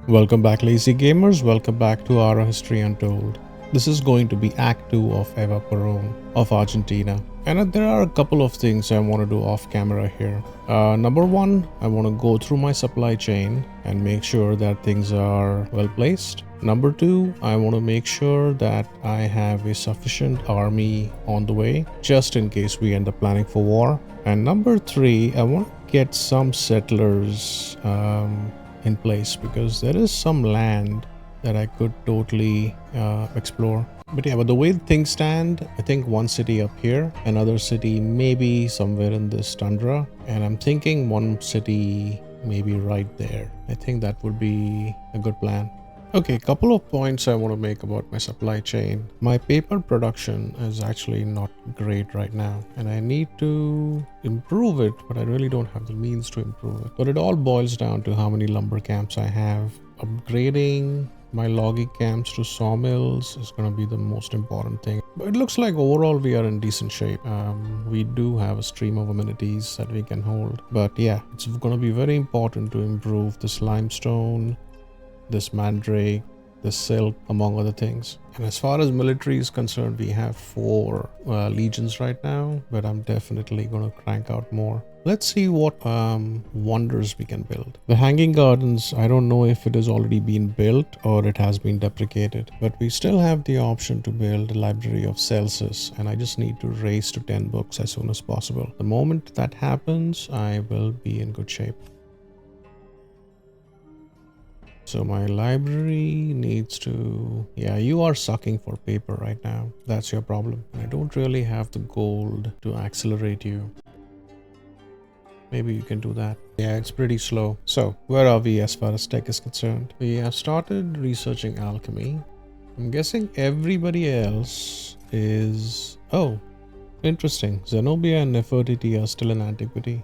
Welcome back, lazy gamers. Welcome back to ARA History Untold. This is going to be Act 2 of Eva PERÓN of Argentina. And there are a couple of things I want to do off camera here. Number one, I want to go through my supply chain and make sure that things are well placed. Number two, I want to make sure that I have a sufficient army on the way, just in case we end up planning for war. And number three, I want to get some settlers in place because there is some land that I could totally explore. But yeah, but the way things stand, I think one city up here, another city maybe somewhere in this tundra, and I'm thinking one city maybe right there. I think that would be a good plan. Okay, a couple of points I want to make about my supply chain. My paper production is actually not great right now, and I need to improve it, but I really don't have the means to improve it. But it all boils down to how many lumber camps I have. Upgrading my logging camps to sawmills is going to be the most important thing. But it looks like overall we are in decent shape. We do have a stream of amenities that we can hold. But yeah, it's going to be very important to improve this limestone, this mandrake, this silk, among other things. And as far as military is concerned, we have 4 legions right now, but I'm definitely going to crank out more. Let's see what wonders we can build. The hanging gardens, I don't know if it has already been built or it has been deprecated, but we still have the option to build a library of Celsus, and I just need to raise to 10 books as soon as possible. The moment that happens, I will be in good shape. So my library needs to... Yeah, you are sucking for paper right now. That's your problem. I don't really have the gold to accelerate you. Maybe you can do that. Yeah, it's pretty slow. So, where are we as far as tech is concerned? We have started researching alchemy. I'm guessing everybody else is... Oh, interesting. Zenobia and Nefertiti are still in antiquity.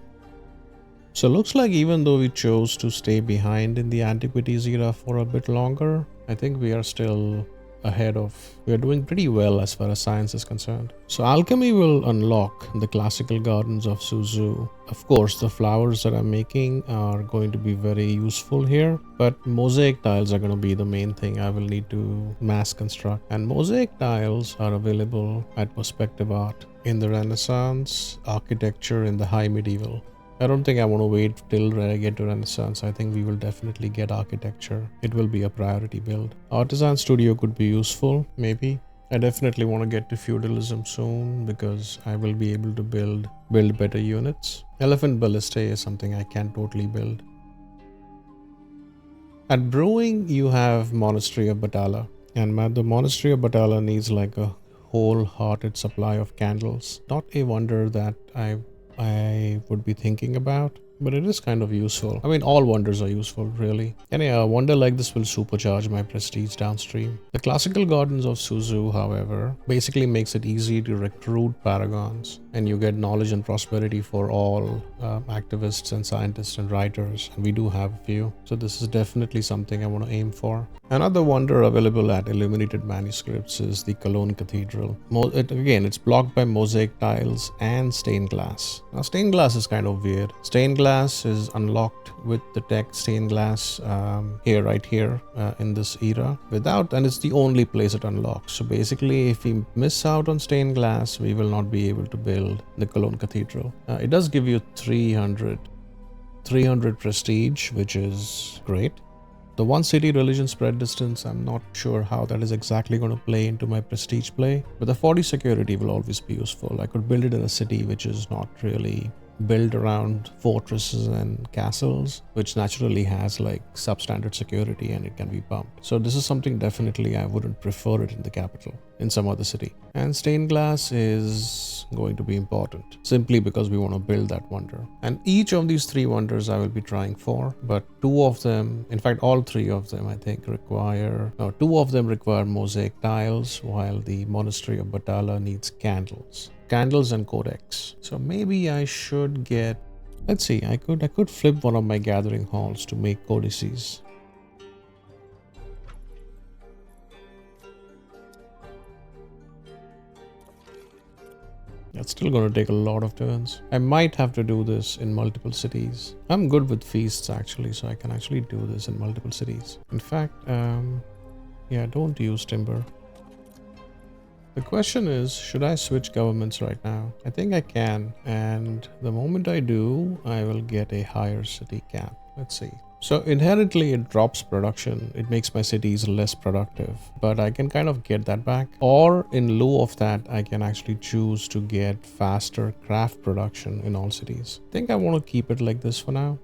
So looks like even though we chose to stay behind in the Antiquities era for a bit longer, I think we are still ahead of... We are doing pretty well as far as science is concerned. So alchemy will unlock the classical gardens of Suzhou. Of course, the flowers that I'm making are going to be very useful here, but mosaic tiles are going to be the main thing I will need to mass construct. And mosaic tiles are available at Perspective Art in the Renaissance, architecture in the High Medieval. I don't think I want to wait till I get to Renaissance. I think we will definitely get architecture. It will be a priority build. Artisan Studio could be useful, maybe. I definitely want to get to feudalism soon because I will be able to build better units. Elephant Ballistae is something I can totally build. At brewing, you have Monastery of Batala. And the Monastery of Batala needs like a wholehearted supply of candles. Not a wonder that I would be thinking about, but it is kind of useful. I mean, all wonders are useful, really. And yeah, a wonder like this will supercharge my prestige downstream. The classical gardens of Suzhou, however, basically makes it easy to recruit paragons, and you get knowledge and prosperity for all activists and scientists and writers, and we do have a few. So this is definitely something I want to aim for. Another wonder available at Illuminated Manuscripts is the Cologne Cathedral. Again, it's blocked by mosaic tiles and stained glass. Now, stained glass is kind of weird. Stained glass is unlocked with the tech stained glass right here in this era. And it's the only place it unlocks. So basically, if we miss out on stained glass, we will not be able to build the Cologne Cathedral. It does give you 300 prestige, which is great. The one city religion spread distance, I'm not sure how that is exactly going to play into my prestige play, but the 40 security will always be useful. I could build it in a city which is not really built around fortresses and castles, which naturally has like substandard security and it can be bumped. So this is something definitely I wouldn't prefer it in the capital, in some other city. And stained glass is going to be important simply because we want to build that wonder. And each of these 3 wonders I will be trying for, but 2 of them, in fact all 3 of them I think 2 of them require mosaic tiles, while the Monastery of Batala needs candles and codex. So maybe I should get... Let's see, I could flip one of my gathering halls to make codices. That's still going to take a lot of turns. I might have to do this in multiple cities. I'm good with feasts actually, so I can actually do this in multiple cities. In fact, yeah, don't use timber. The question is, should I switch governments right now? I think I can, and the moment I do, I will get a higher city cap. Let's see. So inherently it drops production. It makes my cities less productive, but I can kind of get that back. Or in lieu of that, I can actually choose to get faster craft production in all cities. I think I want to keep it like this for now,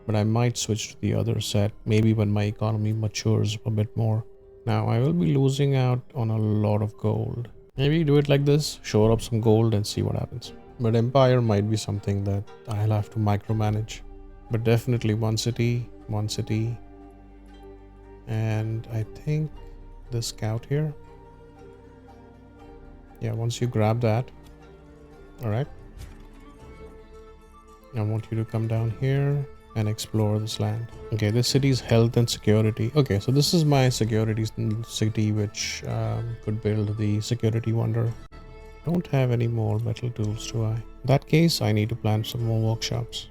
but I might switch to the other set maybe when my economy matures a bit more. Now I will be losing out on a lot of gold. Maybe do it like this, shore up some gold and see what happens. But empire might be something that I'll have to micromanage. But definitely one city, and I think the scout here. Yeah, once you grab that, all right. I want you to come down here and explore this land. Okay, this city's health and security. Okay, so this is my security city, which could build the security wonder. Don't have any more metal tools, do I? In that case, I need to plan some more workshops.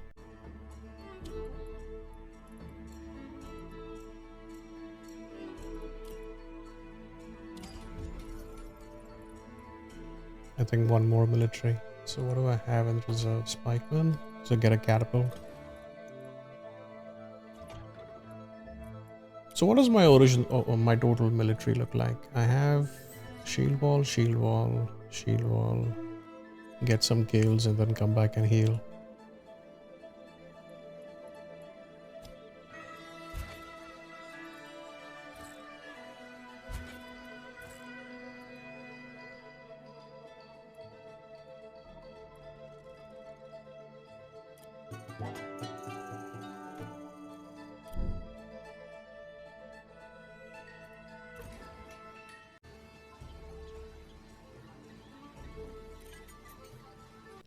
I think one more military. So what do I have in reserve? Spikeman. So get a catapult. So what does my original, my total military look like? I have shield wall, shield wall, shield wall. Get some kills and then come back and heal.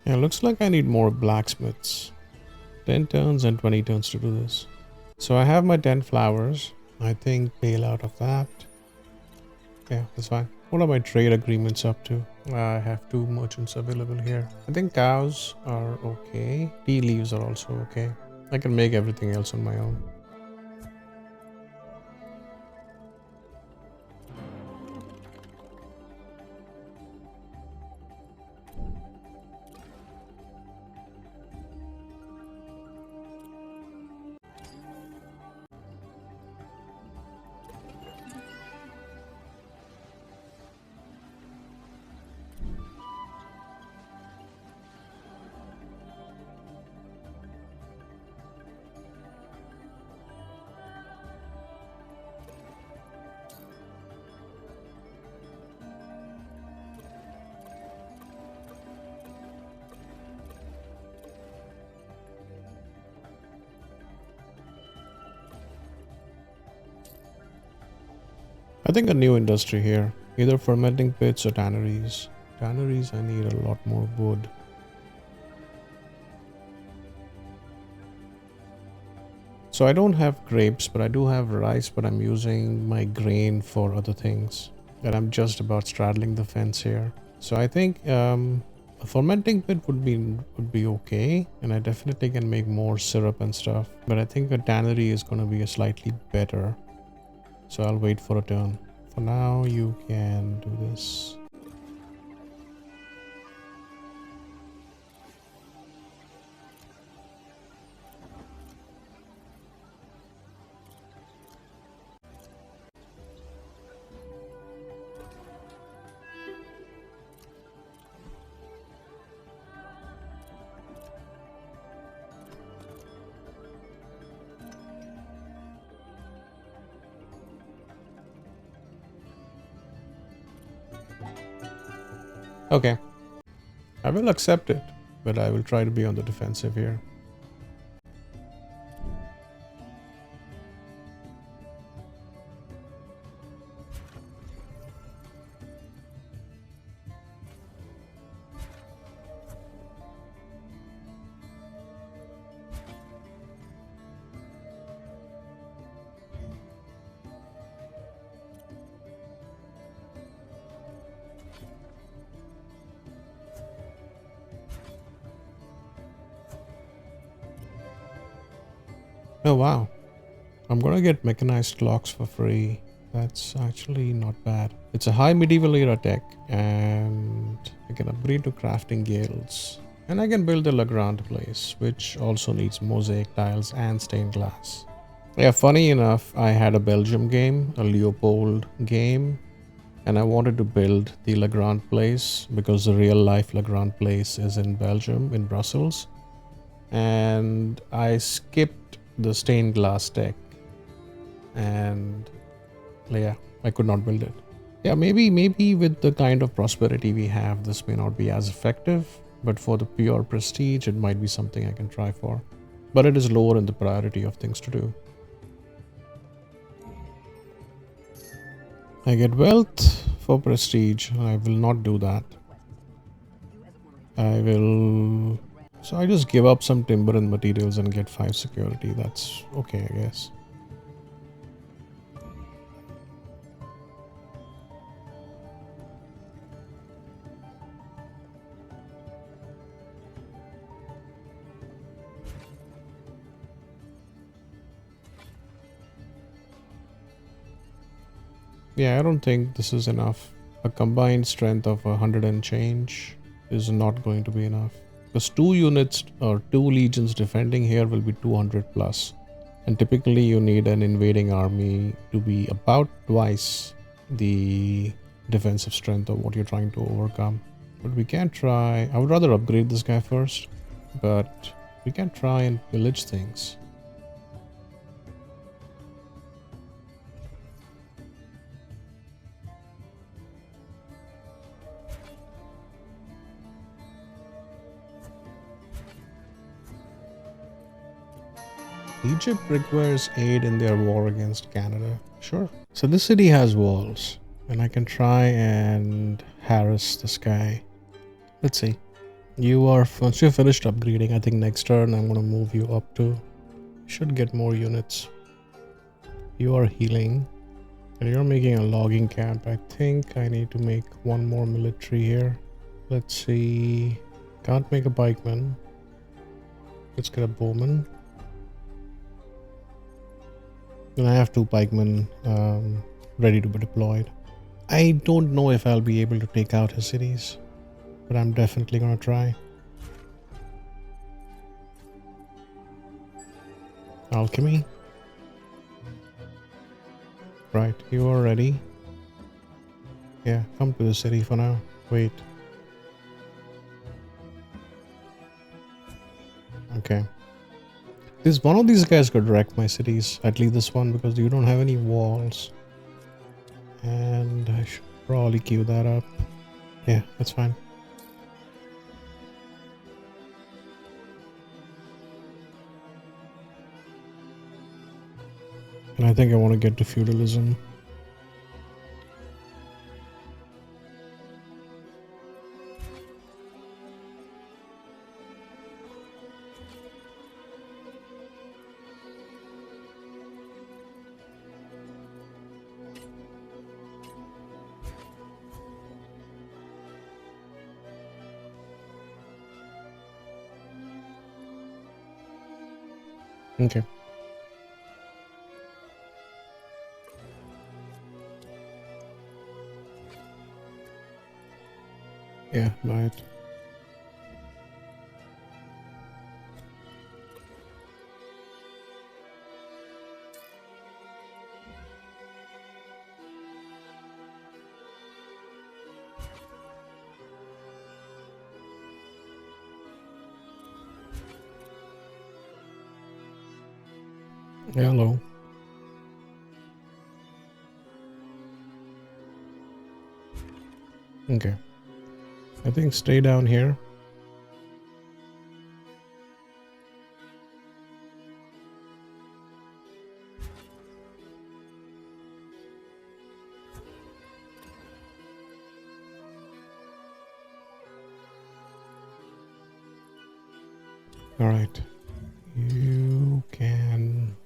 Yeah, looks like I need more blacksmiths. 10 turns and 20 turns to do this. So I have my 10 flowers. I think bail out of that. Yeah, that's fine. What are my trade agreements up to? I have 2 merchants available here. I think cows are okay. Tea leaves are also okay. I can make everything else on my own. I think a new industry here. Either fermenting pits or tanneries. Tanneries, I need a lot more wood. So I don't have grapes, but I do have rice, but I'm using my grain for other things. And I'm just about straddling the fence here. So I think a fermenting pit would be okay, and I definitely can make more syrup and stuff. But I think a tannery is going to be a slightly better. So I'll wait for a turn. For now, you can do this. Okay. I will accept it, but I will try to be on the defensive here. Oh wow, I'm gonna get mechanized clocks for free. That's actually not bad. It's a high medieval era tech, and I can upgrade to crafting guilds. And I can build a Legrand place, which also needs mosaic tiles and stained glass. Yeah, funny enough, I had a Belgium game, a Leopold game, and I wanted to build the Legrand place because the real life Legrand place is in Belgium, in Brussels. And I skipped the stained glass tech, and yeah, I could not build it. Yeah, maybe with the kind of prosperity we have, this may not be as effective, but for the pure prestige, it might be something I can try for. But it is lower in the priority of things to do. I get wealth for prestige. I will not do that. I will. So I just give up some timber and materials and get 5 security. That's okay, I guess. Yeah, I don't think this is enough. A combined strength of 100 and change is not going to be enough. Because 2 units or 2 legions defending here will be 200 plus. And typically you need an invading army to be about twice the defensive strength of what you're trying to overcome. But we can try. I would rather upgrade this guy first. But we can try and pillage things. Egypt requires aid in their war against Canada. Sure. So this city has walls, and I can try and harass this guy. Let's see. You are, once you're finished upgrading, I think next turn I'm gonna move you up to. Should get more units. You are healing, and you're making a logging camp. I think I need to make one more military here. Let's see. Can't make a pikeman. Let's get a bowman. And I have 2 pikemen ready to be deployed. I don't know if I'll be able to take out his cities, but I'm definitely gonna try. Alchemy. Right, you are ready. Yeah, come to the city for now. Wait. Okay. This one of these guys could wreck my cities. At least this one, because you don't have any walls. And I should probably queue that up. Yeah, that's fine. And I think I want to get to feudalism. Okay. Yeah, right. Hello. Okay. I think stay down here. All right. You can.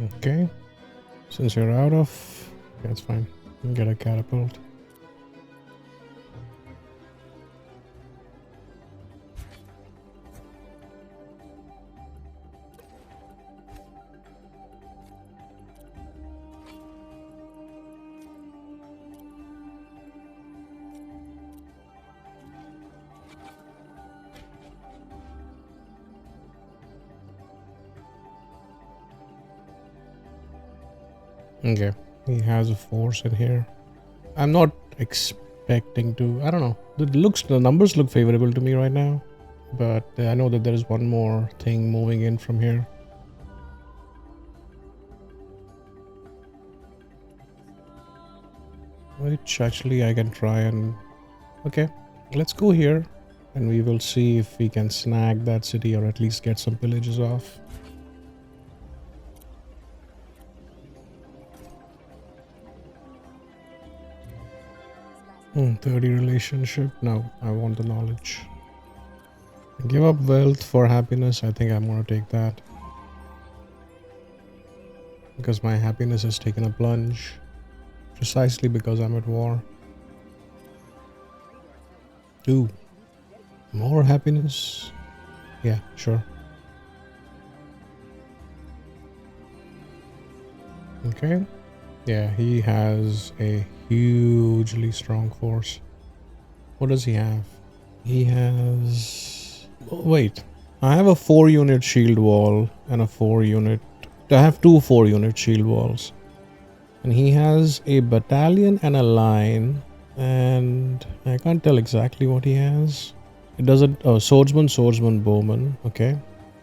Okay. Since you're out of... That's fine. You can get a catapult. Okay. He has a force in here. I'm not expecting to... I don't know. The numbers look favorable to me right now. But I know that there is one more thing moving in from here. Which actually I can try and... Okay. Let's go here. And we will see if we can snag that city or at least get some villages off. 30 relationship. No, I want the knowledge. Give up wealth for happiness. I think I'm gonna take that. Because my happiness has taken a plunge. Precisely because I'm at war. Ooh. More happiness? Yeah, sure. Okay. Yeah, he has a hugely strong force. What does he have? He has... Oh, wait. I have a 4-unit shield wall and a 4-unit... I have two 4-unit shield walls. And he has a battalion and a line. And I can't tell exactly what he has. It doesn't... Oh, swordsman, swordsman, bowman. Okay.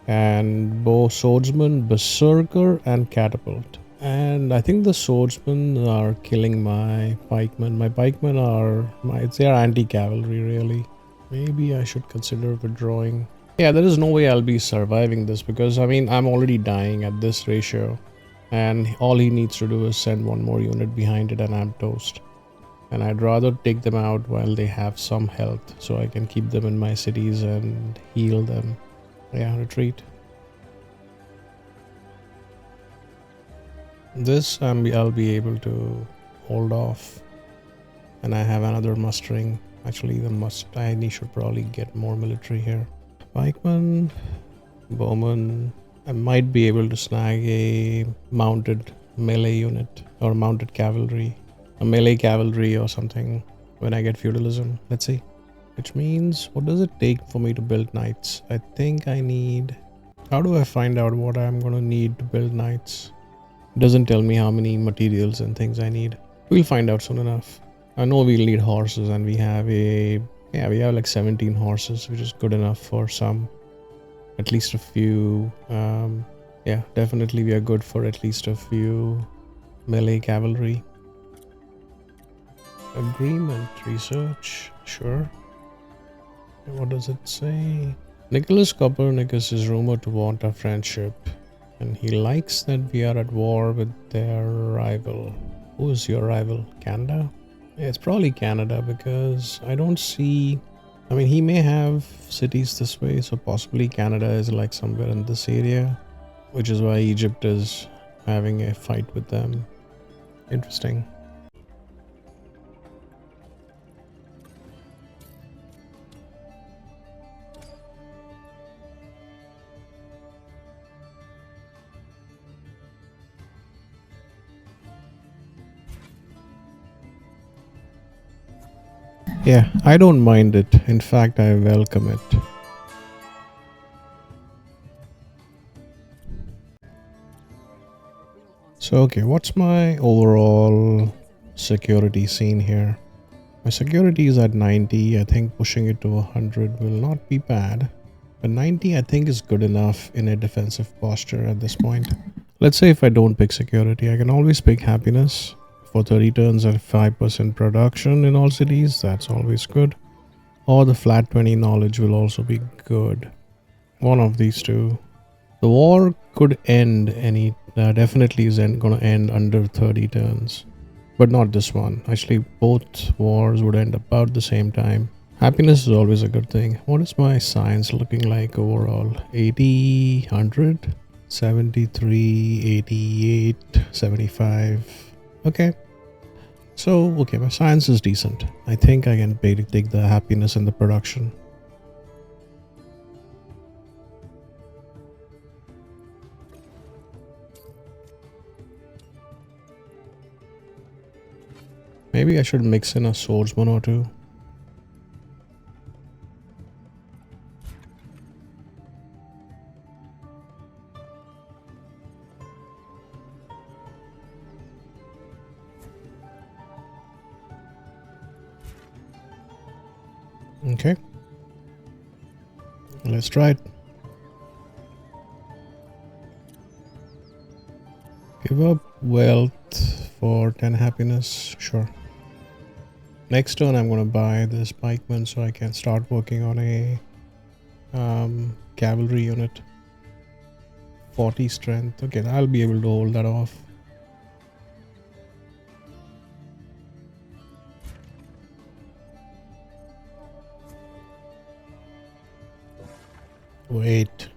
And swordsman, berserker, and catapult. And I think the swordsmen are killing my pikemen. My pikemen are... They're anti-cavalry, really. Maybe I should consider withdrawing. Yeah, there is no way I'll be surviving this because, I mean, I'm already dying at this ratio. And all he needs to do is send one more unit behind it and I'm toast. And I'd rather take them out while they have some health so I can keep them in my cities and heal them. Yeah, retreat. This I'll be able to hold off. And I have another mustering. Actually, I should probably get more military here. Pikeman, bowman. I might be able to snag a mounted melee unit or mounted cavalry. A melee cavalry or something when I get feudalism. Let's see. Which means, what does it take for me to build knights? I think I need... How do I find out what I'm going to need to build knights? It doesn't tell me how many materials and things I need. We'll find out soon enough. I know we'll need horses and we have we have like 17 horses, which is good enough for some. At least a few. Yeah, definitely we are good for at least a few melee cavalry. Agreement, research, sure. What does it say? Nicholas Copernicus is rumored to want our friendship. And he likes that we are at war with their rival. Who is your rival? Canada? Yeah, it's probably Canada because I don't see... I mean, he may have cities this way, so possibly Canada is like somewhere in this area. Which is why Egypt is having a fight with them. Interesting. Yeah, I don't mind it. In fact, I welcome it. So, okay, what's my overall security scene here? My security is at 90. I think pushing it to 100 will not be bad. But 90 I think is good enough in a defensive posture at this point. Let's say if I don't pick security, I can always pick happiness. For 30 turns at 5% production in all cities, that's always good. Or the flat 20 knowledge will also be good. One of these two. The war could end definitely is going to end under 30 turns. But not this one. Actually, both wars would end about the same time. Happiness is always a good thing. What is my science looking like overall? 80, 100? 73, 88, 75. Okay. So, okay, my science is decent. I think I can take the happiness and the production. Maybe I should mix in a swordsman or two. Okay. Let's try it. Give up wealth for 10 happiness. Sure. Next turn, I'm going to buy this pikeman so I can start working on a cavalry unit. 40 strength. Okay, I'll be able to hold that off. Wait.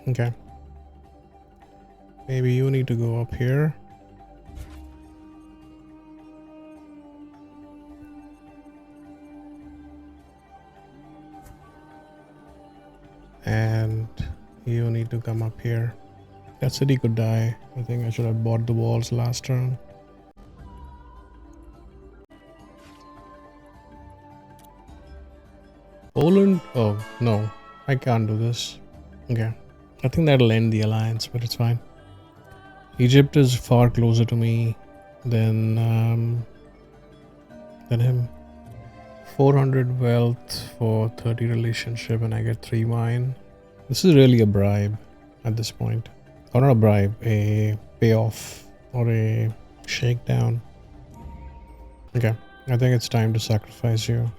Okay. Maybe you need to go up here. And you need to come up here. That city could die. I think I should have bought the walls last turn. Poland? Oh, no. I can't do this. Okay. I think that'll end the alliance, but it's fine. Egypt is far closer to me than him. 400 wealth for 30 relationship and I get 3 mine. This is really a bribe at this point. Or not a bribe, a payoff or a shakedown. Okay, I think it's time to sacrifice you.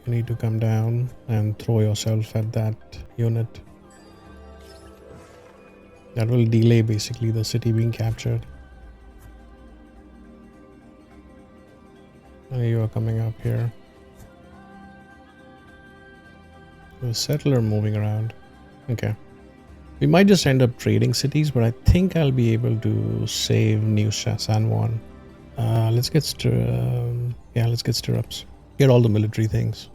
You need to come down and throw yourself at that unit. That will delay basically the city being captured. And you are coming up here. The settler moving around. Okay. We might just end up trading cities, but I think I'll be able to save New San Juan. Let's get let's get stirrups. Get all the military things.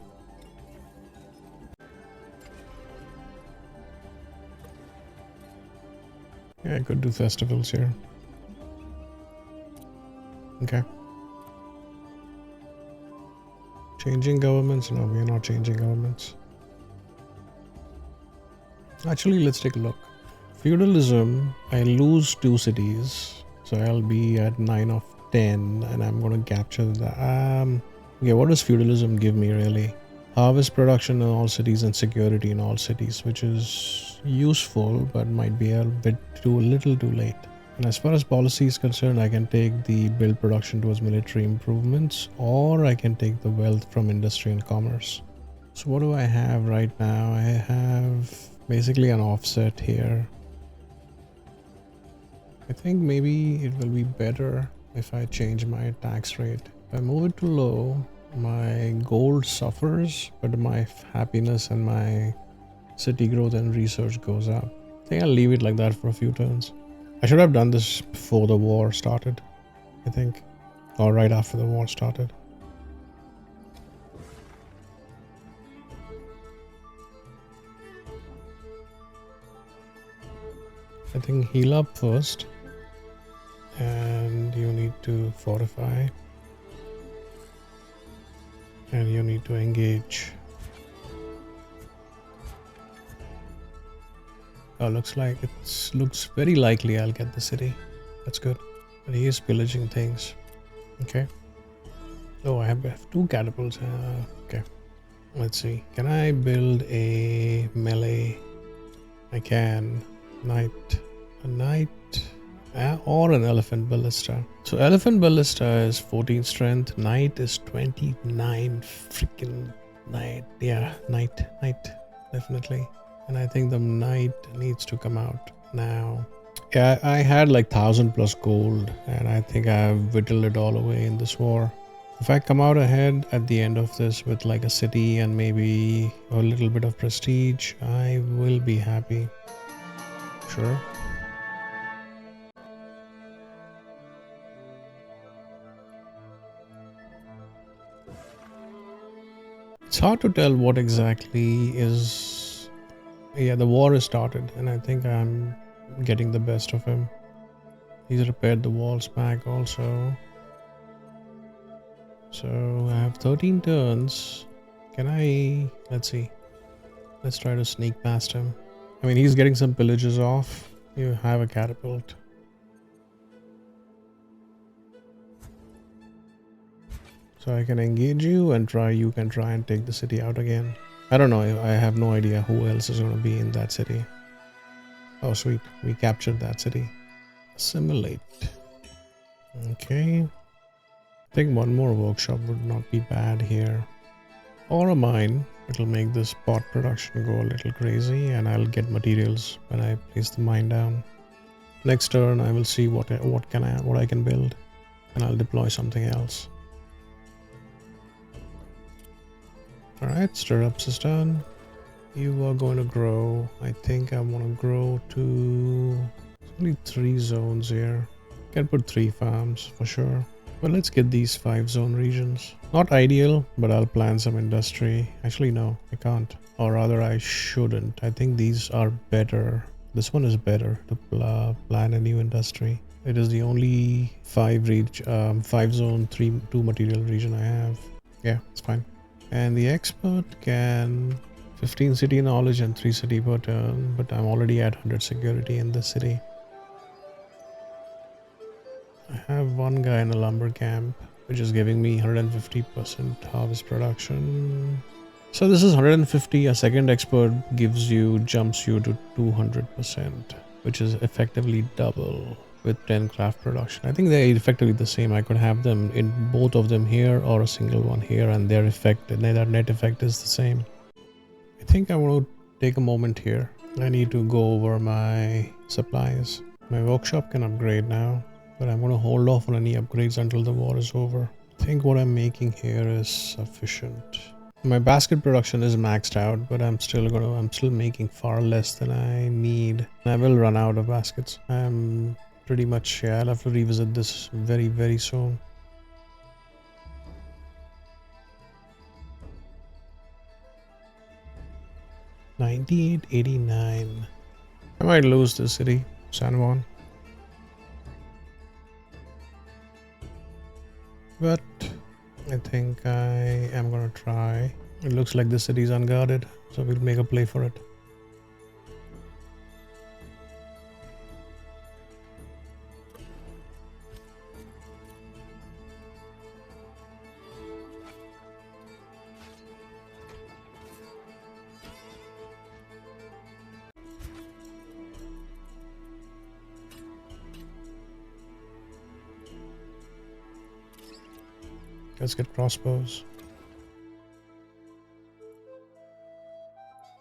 Yeah, I could do festivals here. Okay. Changing governments? No, we're not changing governments. Actually, let's take a look. Feudalism, I lose 2 cities. So I'll be at 9 of 10 and I'm going to capture that. Okay, what does feudalism give me really? Harvest production in all cities and security in all cities, which is useful but might be a bit little too late. And as far as policy is concerned, I can take the build production towards military improvements, or I can take the wealth from industry and commerce. So what do I have right now? I have basically an offset here. I think maybe it will be better if I change my tax rate. If I move it to low, my gold suffers, but my happiness and my city growth and research goes up. I think I'll leave it like that for a few turns. I should have done this before the war started, I think, or right after the war started. I think heal up first, and you need to fortify, and you need to engage. Oh, looks very likely I'll get the city. That's good. But he is pillaging things. Okay. Oh, I have 2 catapults. Okay. Let's see. Can I build a melee? I can. A knight, or an elephant ballista. So elephant ballista is 14 strength. Knight is 29 freaking knight. Yeah, knight, definitely. And I think the knight needs to come out now. Yeah, I had like 1000 plus gold, and I think I've whittled it all away in this war. If I come out ahead at the end of this with like a city and maybe a little bit of prestige, I will be happy. Sure. It's hard to tell what exactly is... Yeah, the war has started and I think I'm getting the best of him. He's repaired the walls back also. So I have 13 turns. Can I... Let's see. Let's try to sneak past him. I mean, he's getting some pillages off. You have a catapult. So I can engage you and you can try and take the city out again. I don't know. I have no idea who else is going to be in that city. Oh, sweet. We captured that city. Assimilate. Okay. I think one more workshop would not be bad here. Or a mine. It'll make this pot production go a little crazy and I'll get materials when I place the mine down. Next turn I will see what I can build and I'll deploy something else. Alright, stirrups is done. You are going to grow. I think I want to grow to only 3 zones here. Can put 3 farms for sure. But let's get these 5 zone regions. Not ideal, but I'll plan some industry. Actually, no, I can't. Or rather, I shouldn't. I think these are better. This one is better to plan a new industry. It is the only 5 zone, 2 material region I have. Yeah, it's fine. And the expert can 15 city knowledge and 3 city per turn, but I'm already at 100 security in this city. I have one guy in a lumber camp, which is giving me 150% harvest production. So this is 150. A second expert jumps you to 200%, which is effectively double with 10 craft production. I think they're effectively the same. I could have them in both of them here or a single one here, and their net effect is the same. I think I want to take a moment here. I need to go over my supplies. My workshop can upgrade now, but I'm going to hold off on any upgrades until the war is over. I think what I'm making here is sufficient. My basket production is maxed out, but I'm still making far less than I need. I will run out of baskets. I'm pretty much, yeah, I'll have to revisit this very, very soon. $98.89. I might lose this city, San Juan. But I think I am gonna try. It looks like the city is unguarded, so we'll make a play for it. Let's get crossbows.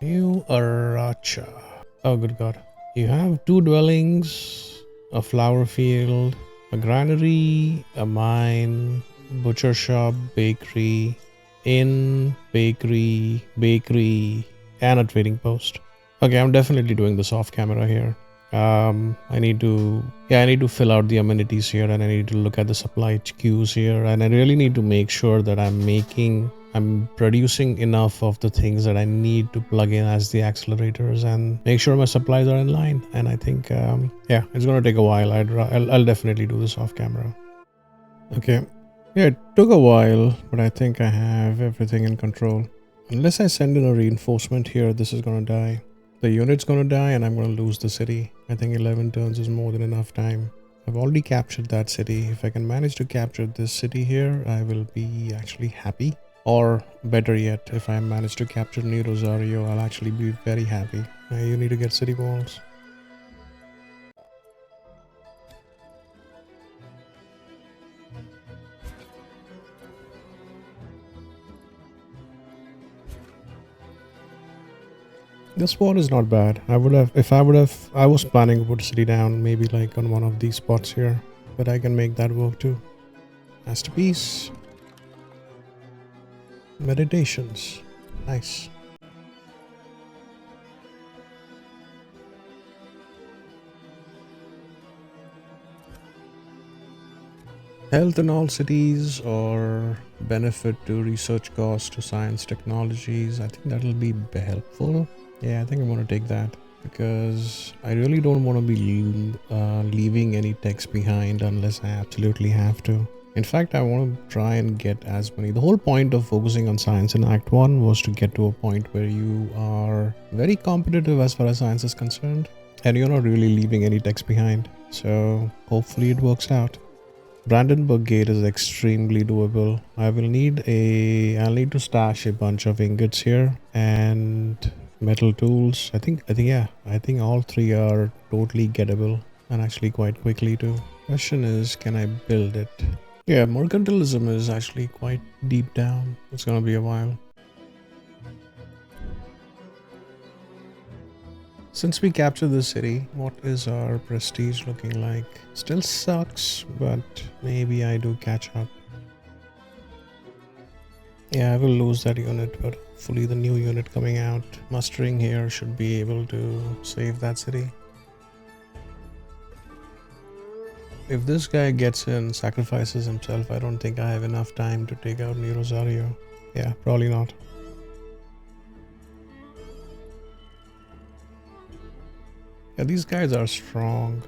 New Aracha. Oh, good God. You have 2 dwellings, a flower field, a granary, a mine, butcher shop, bakery, inn, bakery, and a trading post. Okay, I'm definitely doing this off camera here. I need to fill out the amenities here, and I need to look at the supply queues here, and I really need to make sure that I'm producing enough of the things that I need to plug in as the accelerators and make sure my supplies are in line. And I think, yeah, it's going to take a while. I'll definitely do this off camera. Okay. Yeah, it took a while, but I think I have everything in control. Unless I send in a reinforcement here, this is going to die. The unit's going to die and I'm going to lose the city. I think 11 turns is more than enough time. I've already captured that city. If I can manage to capture this city here, I will be actually happy. Or better yet, if I manage to capture New Rosario, I'll actually be very happy. You need to get city walls. This wall is not bad. I was planning to put a city down, maybe like on one of these spots here, but I can make that work too. Masterpiece. Meditations. Nice. Health in all cities or benefit to research costs to science technologies. I think that'll be helpful. Yeah, I think I'm going to take that because I really don't want to be leaving any text behind unless I absolutely have to. In fact, I want to try and get as many. The whole point of focusing on science in Act 1 was to get to a point where you are very competitive as far as science is concerned and you're not really leaving any text behind. So hopefully it works out. Brandenburg Gate is extremely doable. I'll need to stash a bunch of ingots here and metal tools. I think all three are totally gettable and actually quite quickly too. Question is, can I build it? Yeah, mercantilism is actually quite deep down. It's gonna be a while. Since we captured the city, what is our prestige looking like? Still sucks, but maybe I do catch up. Yeah, I will lose that unit, but hopefully the new unit coming out, mustering here, should be able to save that city. If this guy gets in, sacrifices himself, I don't think I have enough time to take out New Rosario. Yeah, probably not. Yeah, these guys are strong.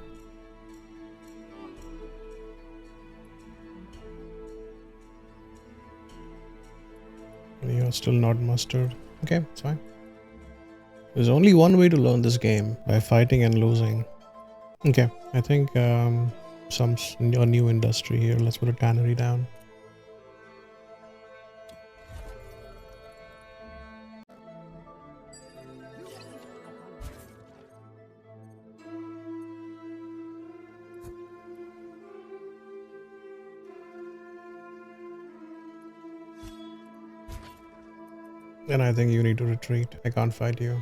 You're still not mustered. Okay, it's fine. There's only one way to learn this game, by fighting and losing. Okay, I think a new industry here. Let's put a tannery down. And I think you need to retreat. I can't fight you.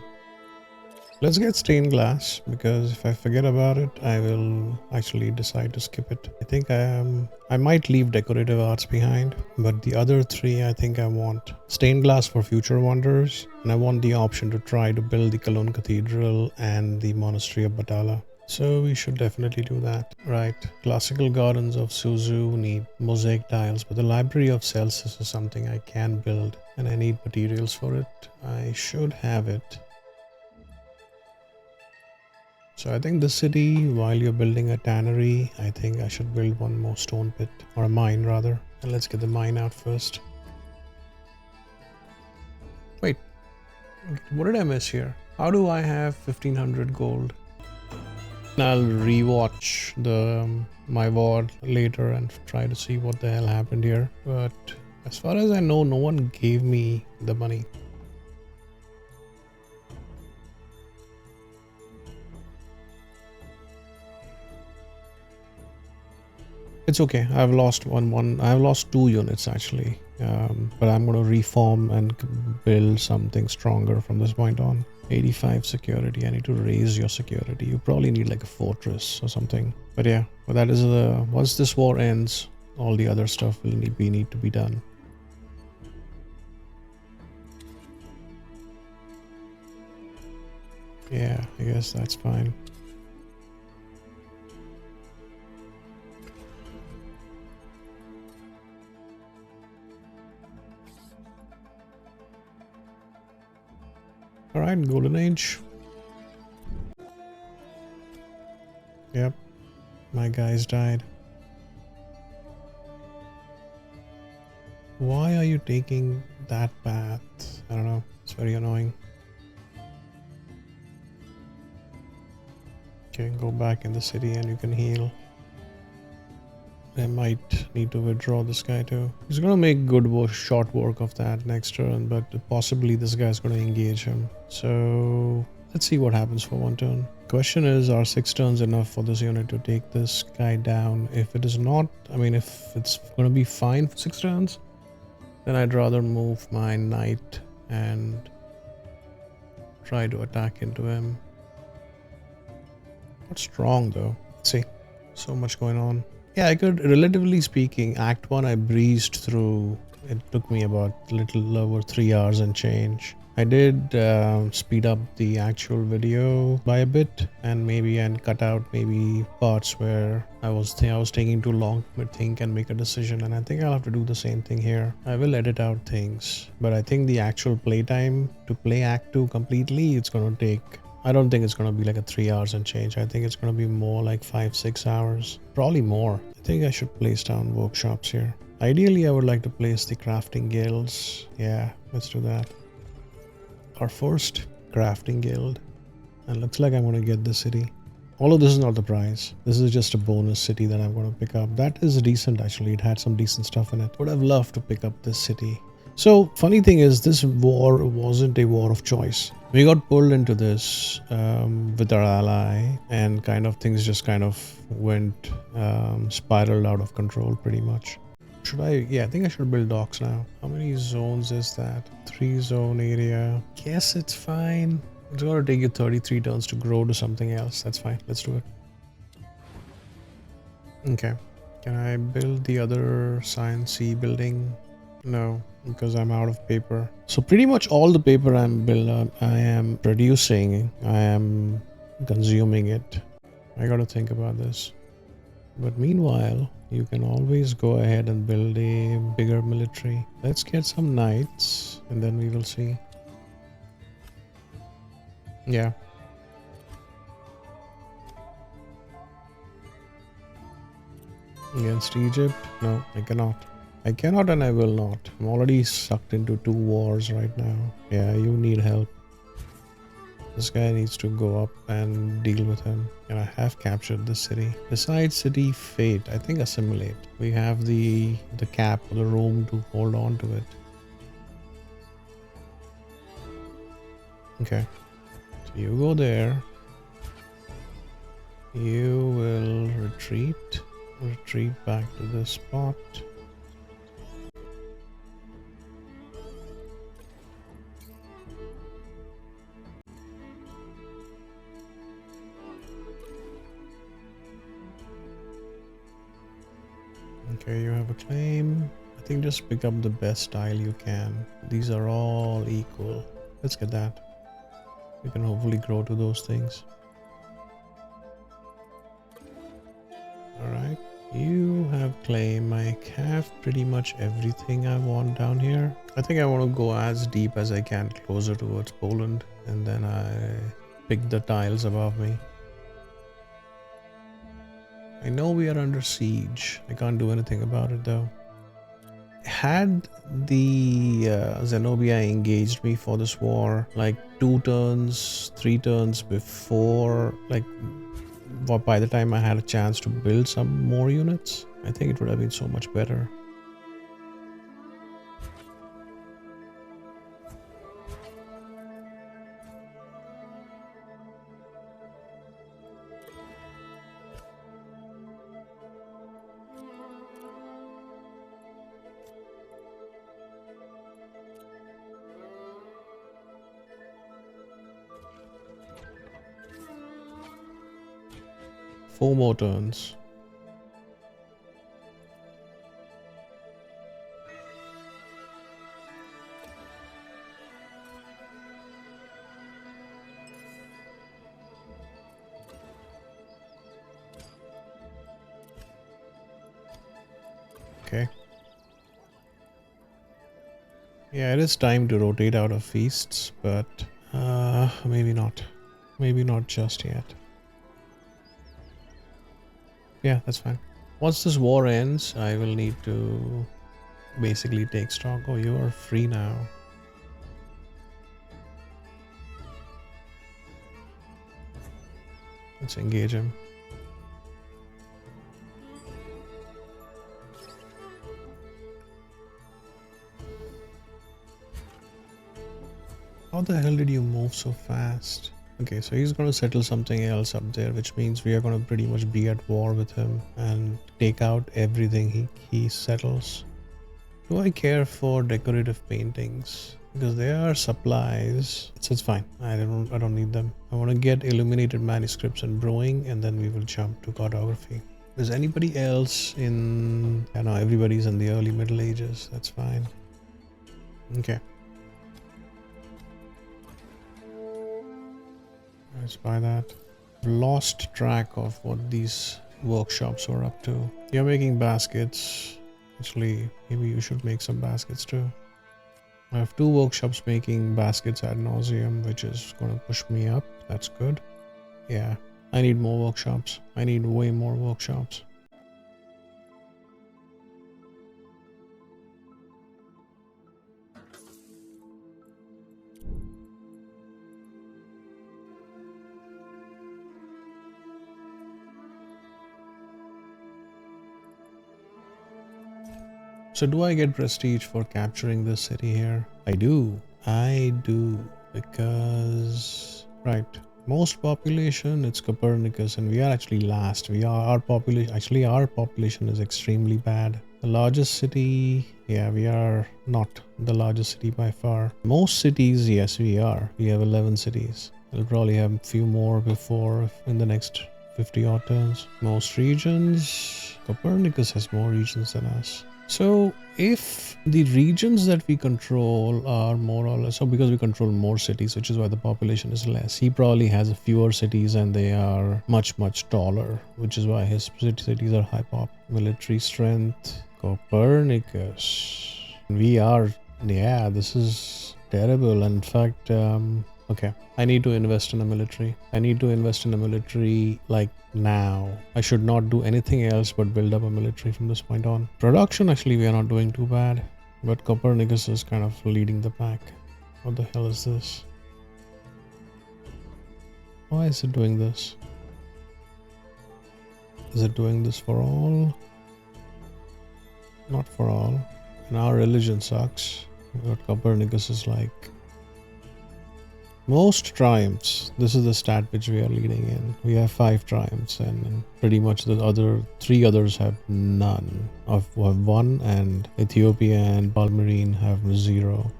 Let's get stained glass, because if I forget about it, I will actually decide to skip it. I think I might leave decorative arts behind, but the other three I think I want. Stained glass for future wonders, and I want the option to try to build the Cologne Cathedral and the Monastery of Batala. So we should definitely do that. Right, classical gardens of Suzu need mosaic tiles, but the library of Celsus is something I can build, and I need materials for it. I should have it. So I think the city, while you're building a tannery, I think I should build one more stone pit, or a mine rather. And let's get the mine out first. Wait, what did I miss here? How do I have 1500 gold? I'll rewatch my VOD later and try to see what the hell happened here. But as far as I know, no one gave me the money. It's okay. I've lost I've lost 2 units actually. But I'm going to reform and build something stronger from this point on. 85 security. I need to raise your security. You probably need like a fortress or something. But yeah, but that is once this war ends, all the other stuff will need to be done. Yeah, I guess that's fine. Alright, golden age. Yep, my guys died. Why are you taking that path? I don't know, it's very annoying. Okay, go back in the city and you can heal. I might need to withdraw this guy too. He's gonna make good short work of that next turn, but possibly this guy's gonna engage him. So let's see what happens for 1 turn. Question is, are 6 turns enough for this unit to take this guy down? If it is not, I mean, if it's gonna be fine for 6 turns, then I'd rather move my knight and try to attack into him. Not strong though. Let's see. So much going on. Yeah, I could, relatively speaking, Act 1 I breezed through It took me about a little over 3 hours and change. I did speed up the actual video by a bit, and maybe and cut out maybe parts where I was taking too long to think and make a decision. And I think I'll have to do the same thing here. I will edit out things, but I think the actual playtime to play Act 2 completely, it's gonna take. I don't think it's gonna be like a 3 hours and change. I think it's gonna be more like 5-6 hours, probably more. I think I should place down workshops here. Ideally, I would like to place the crafting guilds. Yeah, let's do that. Our first crafting guild. And looks like I'm going to get this city. Although this is not the prize. This is just a bonus city that I'm going to pick up. That is decent actually. It had some decent stuff in it. Would have loved to pick up this city. So, funny thing is, this war wasn't a war of choice. We got pulled into this with our ally, and kind of things just kind of went spiraled out of control pretty much. Should I? Yeah, I think I should build docks now. How many zones is that? 3 zone area. Guess it's fine. It's gonna take you 33 turns to grow to something else. That's fine. Let's do it. Okay. Can I build the other Science C building? No, because I'm out of paper. So pretty much all the paper I am producing, I am consuming it. I gotta think about this. But meanwhile, you can always go ahead and build a bigger military. Let's get some knights and then we will see. Yeah. Against Egypt? No, I cannot. I cannot and I will not. I'm already sucked into 2 wars right now. Yeah, you need help. This guy needs to go up and deal with him. And I have captured the city. Besides city fate, I think assimilate. We have the cap, the room to hold on to it. Okay. So you go there. You will retreat. Retreat back to this spot. Okay, you have a claim. I think just pick up the best style you can. These are all equal. Let's get that. We can hopefully grow to those things. Alright. You have claim. I have pretty much everything I want down here. I think I want to go as deep as I can closer towards Poland. And then I pick the tiles above me. I know we are under siege. I can't do anything about it though. Had the Zenobia engaged me for this war like 2 turns, 3 turns before, like by the time I had a chance to build some more units, I think it would have been so much better. Four more turns. Okay. Yeah, it is time to rotate out of feasts, but maybe not. Maybe not just yet. Yeah, that's fine. Once this war ends, I will need to basically take stock. Oh, you are free now. Let's engage him. How the hell did you move so fast? Okay, so he's going to settle something else up there, which means we are going to pretty much be at war with him and take out everything he settles. Do I care for decorative paintings? Because they are supplies. It's fine. I don't need them. I want to get illuminated manuscripts and brewing, and then we will jump to cartography. Is anybody else in... I know everybody's in the early Middle Ages. That's fine. Okay. Let's buy that. Lost track of what these workshops were up to. You're making baskets. Actually, maybe you should make some baskets too. I have 2 workshops making baskets ad nauseum, which is going to push me up. That's good. Yeah, I need more workshops. I need way more workshops. So do I get prestige for capturing this city here? I do. I do. Because... Right. Most population, it's Copernicus, and we are actually last. Our population is extremely bad. The largest city, yeah, we are not the largest city by far. Most cities, yes, we are. We have 11 cities. We'll probably have a few more before in the next 50 odd turns. Most regions, Copernicus has more regions than us. So if the regions that we control are more or less, so because we control more cities, which is why the population is less, he probably has fewer cities and they are much taller, which is why his cities are high pop. Military strength, Copernicus. We are, yeah, this is terrible. In fact, okay, I need to invest in a military. I need to invest in a military like now. I should not do anything else but build up a military from this point on. Production, actually, we are not doing too bad, but Copernicus is kind of leading the pack. What the hell is this? Why is it doing this? Is it doing this for all? Not for all. And our religion sucks. But Copernicus is like... Most triumphs. This is the stat which we are leading in. We have 5 triumphs, and pretty much the other 3 others have none. Have 1, and Ethiopia and Palmyrene have 0.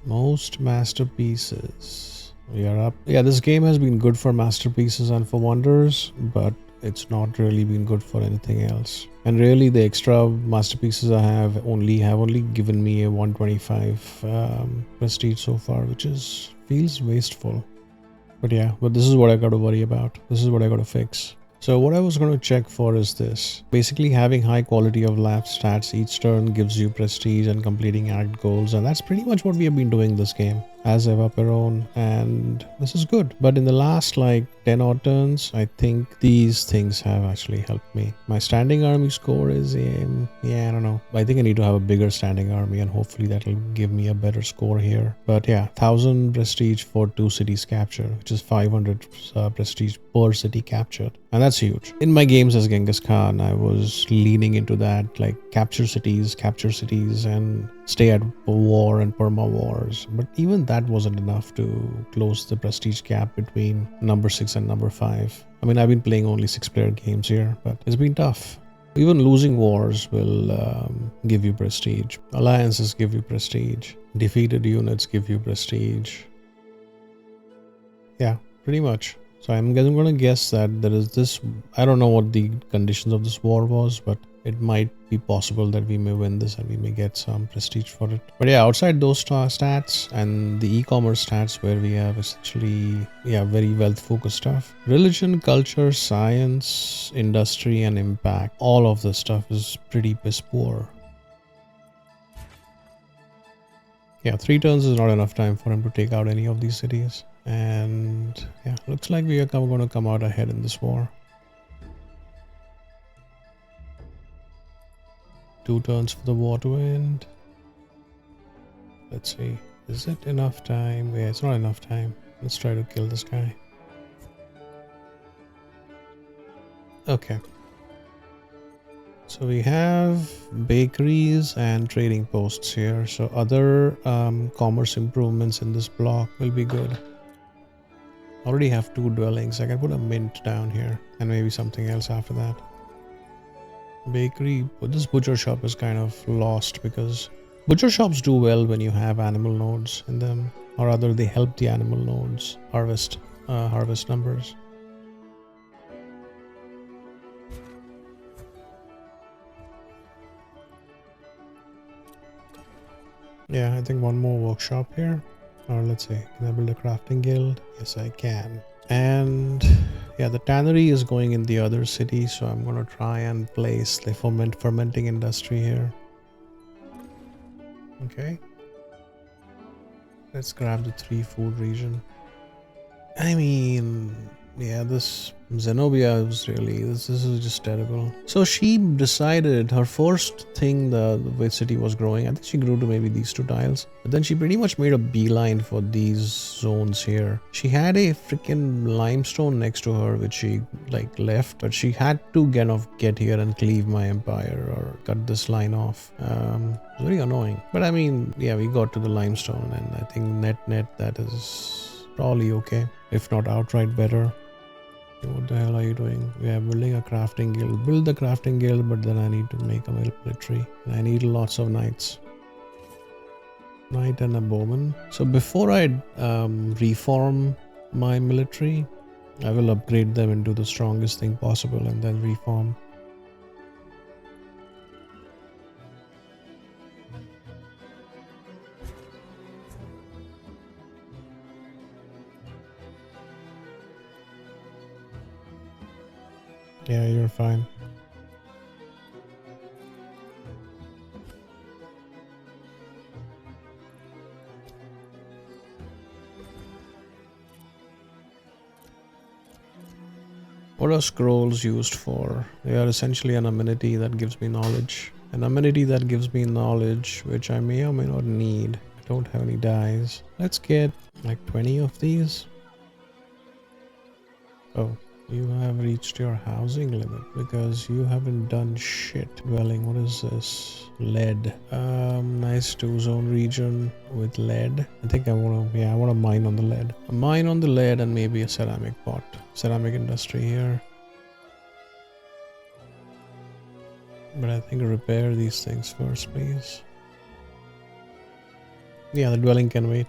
Most masterpieces. We are up. Yeah, this game has been good for masterpieces and for wonders, but it's not really been good for anything else. And really, the extra masterpieces I have only given me a 125 prestige so far, which feels wasteful. But yeah, but this is what I got to worry about. This is what I got to fix. So what I was going to check for is this. Basically, having high quality of lab stats each turn gives you prestige and completing act goals, and that's pretty much what we have been doing this game as Eva PERÓN, and this is good. But in the last like 10 odd turns, I think these things have actually helped me. My standing army score is yeah, I don't know. I think I need to have a bigger standing army, and hopefully that'll give me a better score here. But yeah, 1000 prestige for 2 cities captured, which is 500 prestige per city captured. And that's huge. In my games as Genghis Khan, I was leaning into that, like capture cities, and stay at war and perma wars. But even that wasn't enough to close the prestige gap between number 6 and number 5. I mean, I've been playing only 6-player games here, but it's been tough. Even losing wars will give you prestige. Alliances give you prestige. Defeated units give you prestige. Yeah, pretty much. So I'm going to guess that there is this... I don't know what the conditions of this war was, but it might be possible that we may win this and we may get some prestige for it. But yeah, outside those stats and the e-commerce stats where we have essentially, yeah, very wealth-focused stuff. Religion, culture, science, industry, and impact. All of this stuff is pretty piss poor. Yeah, 3 turns is not enough time for him to take out any of these cities. And yeah, looks like we are going to come out ahead in this war. 2 turns for the war to end. Let's see. Is it enough time? Yeah, it's not enough time. Let's try to kill this guy. Okay. So we have bakeries and trading posts here. So other commerce improvements in this block will be good. Already have 2 dwellings. I can put a mint down here and maybe something else after that. Bakery, but this butcher shop is kind of lost because butcher shops do well when you have animal nodes in them, or rather they help the animal nodes harvest numbers. Yeah, I think one more workshop here. Or let's see, can I build a crafting guild? Yes, I can. And yeah, the tannery is going in the other city, so I'm gonna try and place the fermenting industry here. Okay. Let's grab the 3 food region. I mean, yeah, this Zenobia was really, this is just terrible. So she decided her first thing the city was growing. I think she grew to maybe these 2 tiles. But then she pretty much made a beeline for these zones here. She had a freaking limestone next to her, which she like left, but she had to get here and cleave my empire or cut this line off. Very annoying. But I mean, yeah, we got to the limestone, and I think net that is probably okay, if not outright better. What the hell are you doing? We are building a crafting guild. Build the crafting guild, but then I need to make a military. And I need lots of knights. Knight and a bowman. So before I reform my military, I will upgrade them into the strongest thing possible and then reform. Yeah, you're fine. What are scrolls used for? They are essentially an amenity that gives me knowledge. An amenity that gives me knowledge, which I may or may not need. I don't have any dyes. Let's get like 20 of these. Oh, you have reached your housing limit because you haven't done shit. Dwelling, what is this? Lead. Nice 2-zone region with lead. I think I wanna mine on the lead. A mine on the lead and maybe a ceramic pot. Ceramic industry here. But I think repair these things first, please. Yeah, the dwelling can wait.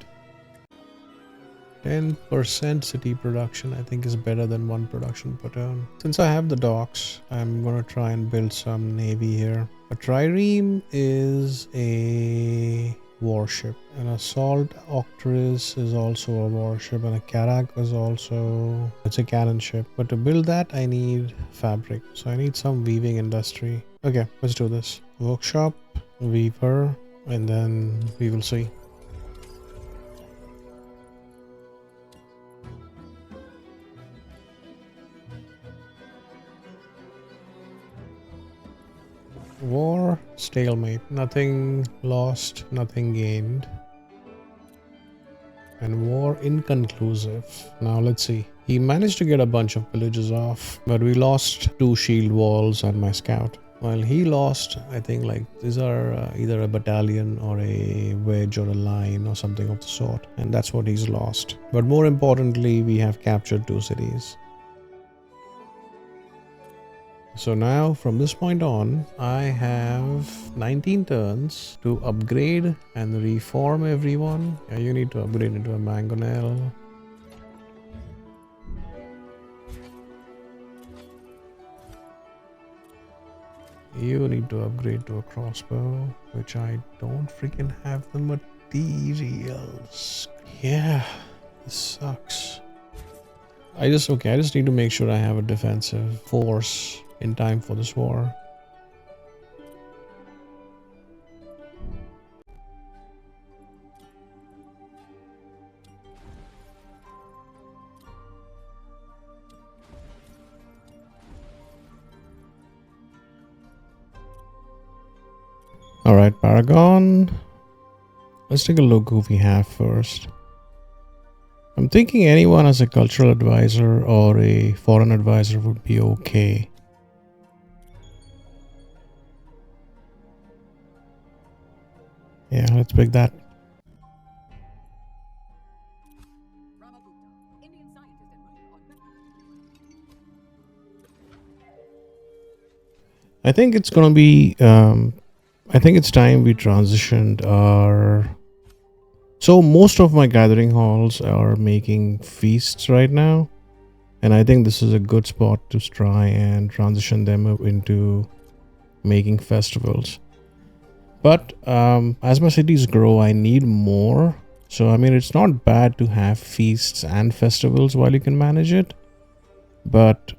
10% city production I think is better than 1 production per turn. Since I have the docks, I'm gonna try and build some navy here. A trireme is a warship. An assault octris is also a warship, and a carrack is also, it's a cannon ship. But to build that I need fabric, so I need some weaving industry. Okay, let's do this. Workshop, weaver, and then we will see. War, stalemate. Nothing lost, nothing gained. And war inconclusive. Now let's see. He managed to get a bunch of villages off, but we lost 2 shield walls and my scout. While he lost, I think like these are either a battalion or a wedge or a line or something of the sort. And that's what he's lost. But more importantly, we have captured 2 cities. So now from this point on, I have 19 turns to upgrade and reform everyone. Yeah, you need to upgrade into a mangonel. You need to upgrade to a crossbow, which I don't freaking have the materials. Yeah, this sucks. I just need to make sure I have a defensive force in time for this war. Alright, Paragon. Let's take a look who we have first. I'm thinking anyone as a cultural advisor or a foreign advisor would be okay. Yeah, let's pick that. I think it's gonna be, I think it's time we transitioned our... So most of my gathering halls are making feasts right now. And I think this is a good spot to try and transition them into making festivals. But as my cities grow, I need more. So, I mean, it's not bad to have feasts and festivals while you can manage it. But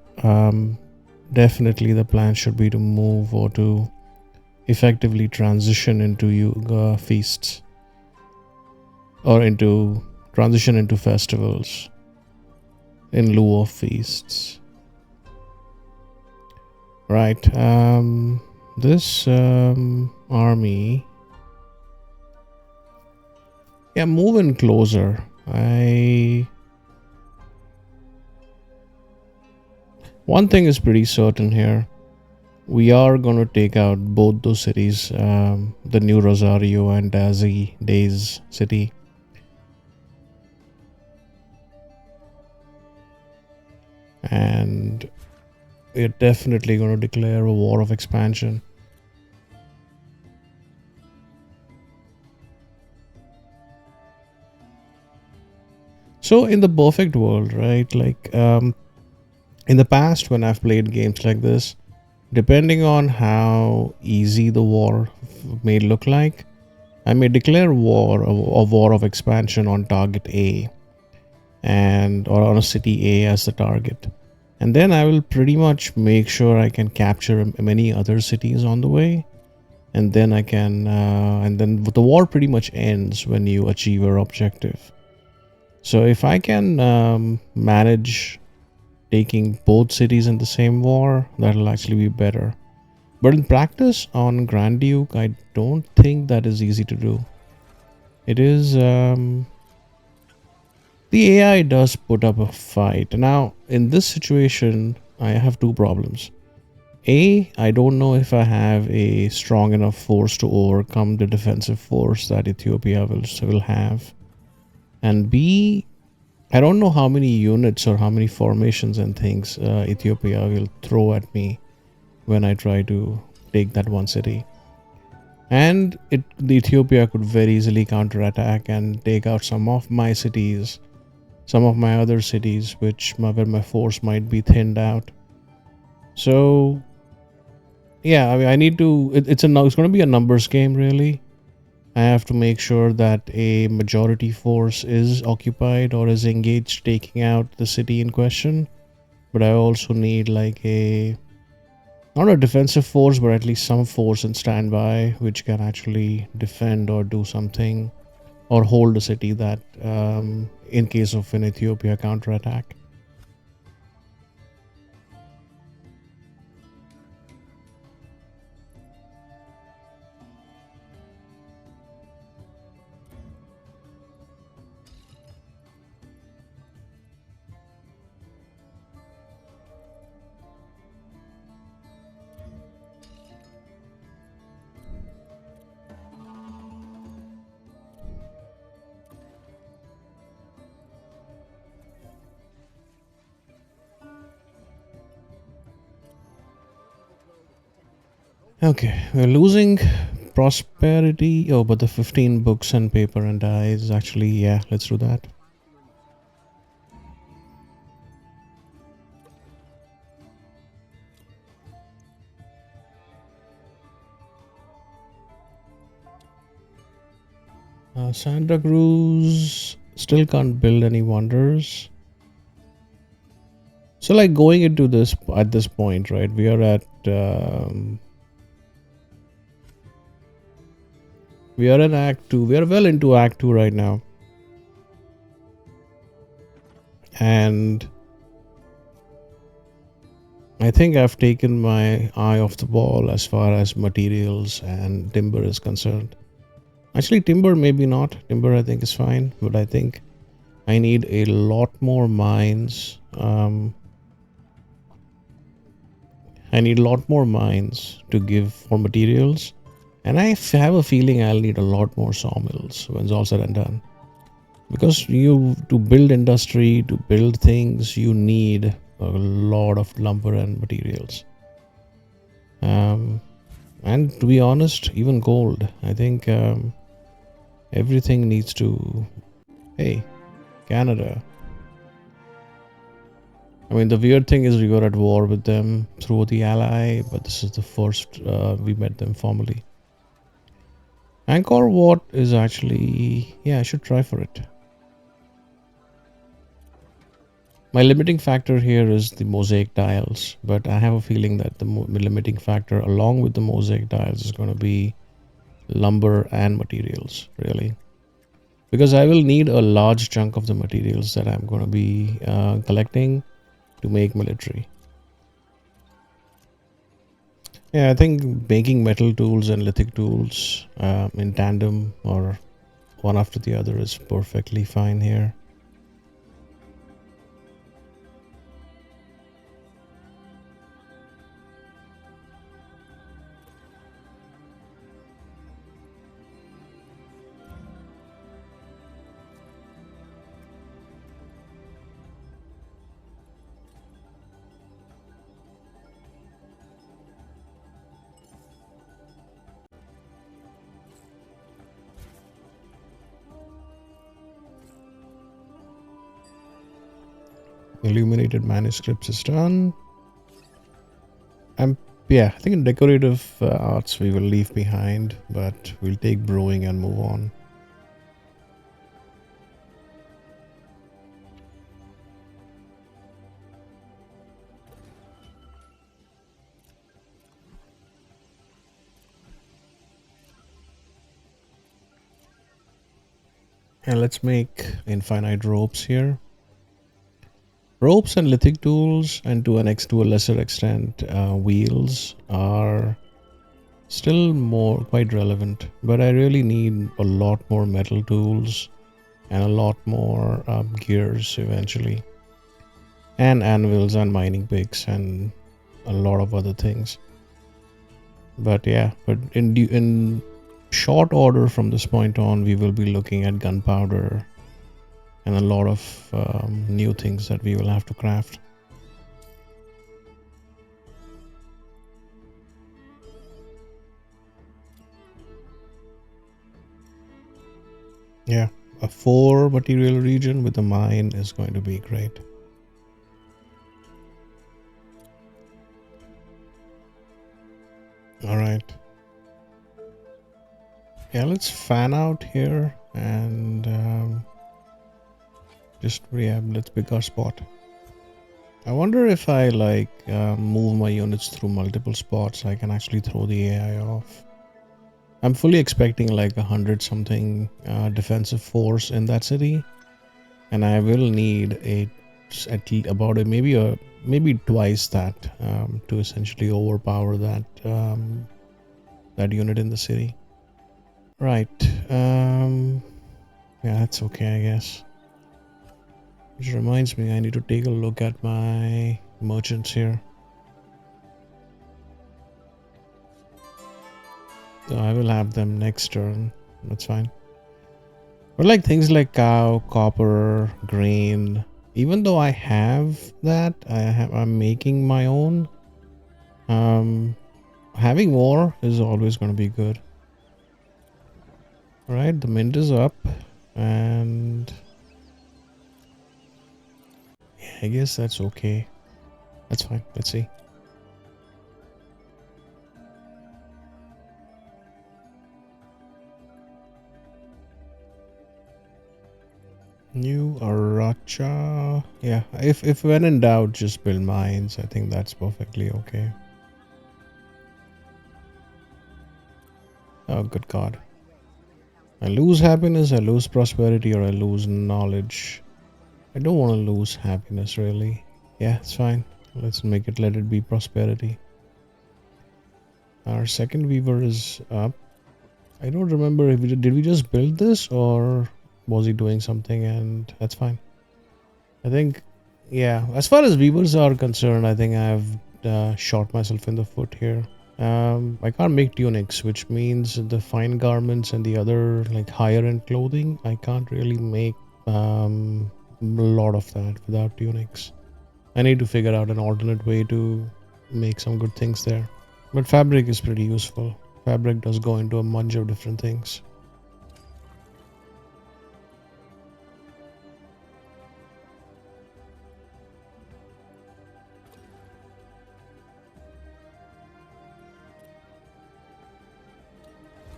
definitely the plan should be to move or to effectively transition into feasts or into transition into festivals in lieu of feasts. Right. This army. Yeah, move in closer. One thing is pretty certain here. We are going to take out both those cities, the new Rosario and Days city. And we're definitely going to declare a war of expansion. So in the perfect world, right? Like in the past, when I've played games like this, depending on how easy the war may look like, I may declare a war of expansion on target A, and or on a city A as the target. And then I will pretty much make sure I can capture many other cities on the way. And then and then the war pretty much ends when you achieve your objective. So if I can manage taking both cities in the same war, that'll actually be better. But in practice on Grand Duke, I don't think that is easy to do. It is. The AI does put up a fight. Now, in this situation, I have two problems. A, I don't know if I have a strong enough force to overcome the defensive force that Ethiopia will have. And B, I don't know how many units or how many formations and things Ethiopia will throw at me when I try to take that one city. And the Ethiopia could very easily counterattack and take out some of my cities, some of my other cities, where my force might be thinned out. So yeah, I mean, I need to. It's going to be a numbers game, really. I have to make sure that a majority force is occupied or is engaged taking out the city in question. But I also need like not a defensive force, but at least some force in standby which can actually defend or do something or hold a city that, in case of an Ethiopia counterattack. Okay, we're losing prosperity. Oh, but the 15 books and paper and dies. Actually, yeah, let's do that. Santa Cruz still can't build any wonders. So, like going into this at this point, right? We are at we are in Act Two. We are well into Act Two right now, and I think I've taken my eye off the ball as far as materials and timber is concerned. Actually, timber maybe not. Timber I think is fine, but I think I need a lot more mines. I need a lot more mines to give for materials, and I have a feeling I'll need a lot more sawmills when it's all said and done. Because to build industry, to build things, you need a lot of lumber and materials. And to be honest, even gold. I think everything needs to. Hey, Canada. I mean, the weird thing is we were at war with them through the ally, but this is the first we met them formally. Angkor Wat is actually, yeah, I should try for it. My limiting factor here is the mosaic tiles, but I have a feeling that the limiting factor along with the mosaic tiles is going to be lumber and materials, really. Because I will need a large chunk of the materials that I'm going to be collecting to make military. Yeah, I think making metal tools and lithic tools in tandem or one after the other is perfectly fine here. Illuminated manuscripts is done. Yeah, I think in decorative arts we will leave behind, but we'll take brewing and move on. And let's make infinite ropes here. Ropes and lithic tools, and to a lesser extent, wheels are still more quite relevant. But I really need a lot more metal tools and a lot more gears eventually, and anvils and mining picks and a lot of other things. But yeah, but in short order from this point on, we will be looking at gunpowder and a lot of new things that we will have to craft. Yeah, a 4 material region with a mine is going to be great. All right. Yeah, let's fan out here and let's pick our spot. I wonder if I move my units through multiple spots, I can actually throw the AI off. I'm fully expecting like 100 something defensive force in that city, and I will need maybe twice that to essentially overpower that unit in the city. Right. Yeah, that's okay, I guess. Which reminds me, I need to take a look at my merchants here. So I will have them next turn. That's fine. But like things like cow, copper, grain, even though I have that, I'm making my own. Having more is always going to be good. All right, the mint is up, and yeah, I guess that's okay. That's fine. Let's see. New Aracha. Yeah, if when in doubt, just build mines. I think that's perfectly okay. Oh, good God. I lose happiness, I lose prosperity, or I lose knowledge. I don't want to lose happiness, really. Yeah, it's fine. Let it be prosperity. Our second weaver is up. I don't remember if did we just build this or was he doing something, and that's fine. I think, yeah, as far as weavers are concerned, I think I've shot myself in the foot here. I can't make tunics, which means the fine garments and the other like higher end clothing, I can't really make a lot of that without tunics. I need to figure out an alternate way to make some good things there. But fabric is pretty useful. Fabric does go into a bunch of different things.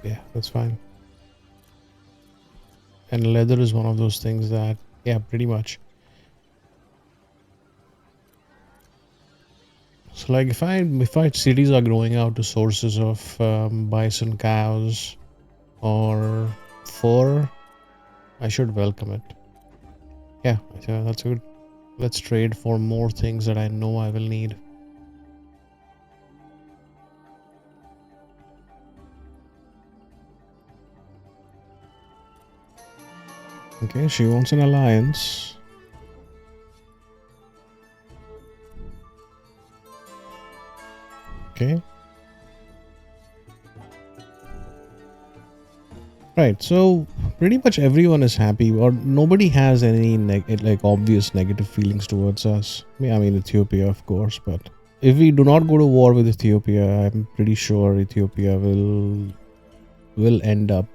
Yeah, that's fine. And leather is one of those things that, yeah, pretty much. So like if I cities are growing out to sources of bison, cows, or fur, I should welcome it. Yeah, so that's good. Let's trade for more things that I know I will need. Okay, she wants an alliance. Okay. Right, so pretty much everyone is happy, or nobody has any like obvious negative feelings towards us. Yeah, I mean Ethiopia, of course, but if we do not go to war with Ethiopia, I'm pretty sure Ethiopia will end up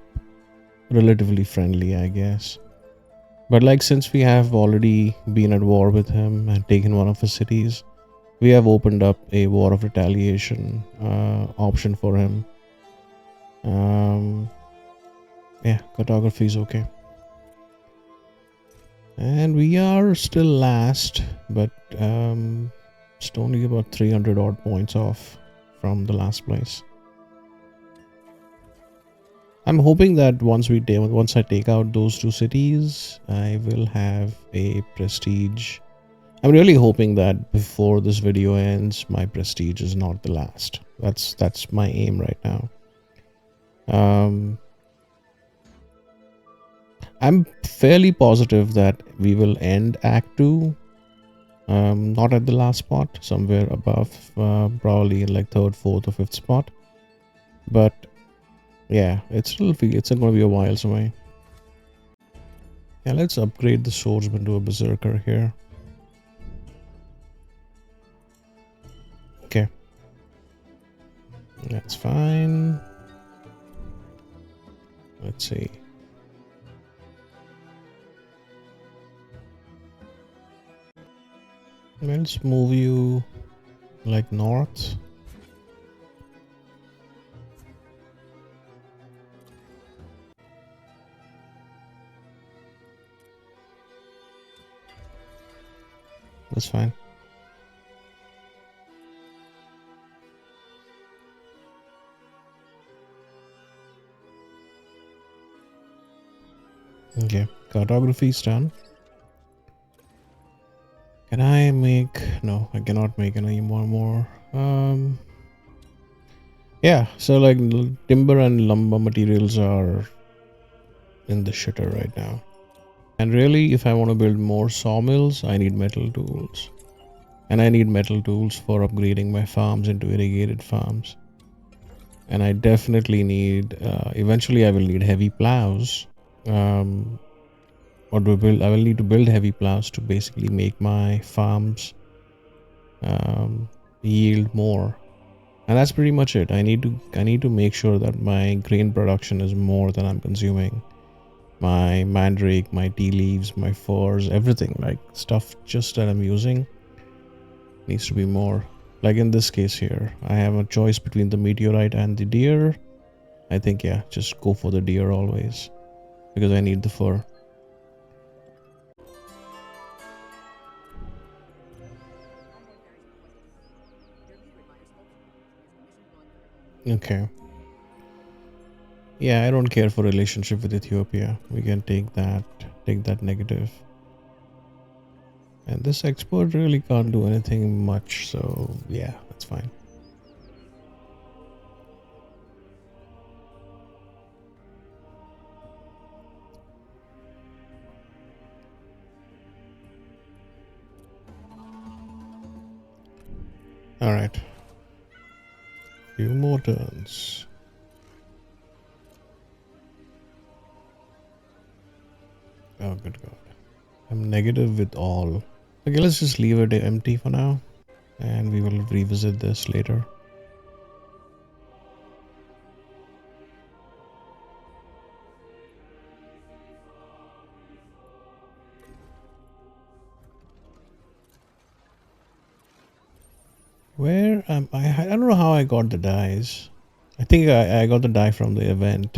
relatively friendly, I guess. But like since we have already been at war with him and taken one of his cities, we have opened up a war of retaliation option for him. Um, yeah, cartography is okay. And we are still last, but just only about 300 odd points off from the last place. I'm hoping that once I take out those two cities, I will have a prestige. I'm really hoping that before this video ends, my prestige is not the last. That's my aim right now. I'm fairly positive that we will end Act 2. Not at the last spot, somewhere above, probably in like third, fourth, or fifth spot. But yeah, it's going to be a while away. Yeah, let's upgrade the swordsman to a berserker here. Okay, that's fine. Let's see. Let's move you like north. That's fine. Okay, cartography is done. Can I make... No, I cannot make any more. Yeah, so like timber and lumber materials are in the shitter right now. And really, if I want to build more sawmills, I need metal tools. And I need metal tools for upgrading my farms into irrigated farms. And I definitely need... eventually, I will need heavy plows. I will need to build heavy plows to basically make my farms yield more. And that's pretty much it. I need to make sure that my grain production is more than I'm consuming. My mandrake, my tea leaves, my furs, everything, like stuff just that I'm using needs to be more. Like in this case here, I have a choice between the meteorite and the deer. I think, yeah, just go for the deer always because I need the fur. Okay. Yeah, I don't care for relationship with Ethiopia. We can take that negative. And this export really can't do anything much, so yeah, that's fine. Alright. Few more turns. Oh, good God. I'm negative with all. Okay, let's just leave it empty for now. And we will revisit this later. Where am I? I don't know how I got the dies. I think I got the die from the event.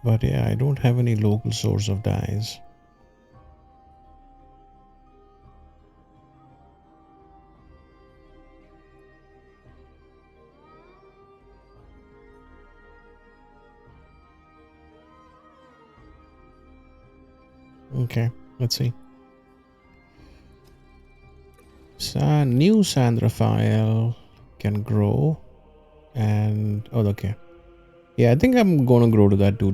But yeah, I don't have any local source of dyes. Okay, let's see. New sand Raphael can grow, and oh, okay. Yeah, I think I'm gonna grow to that to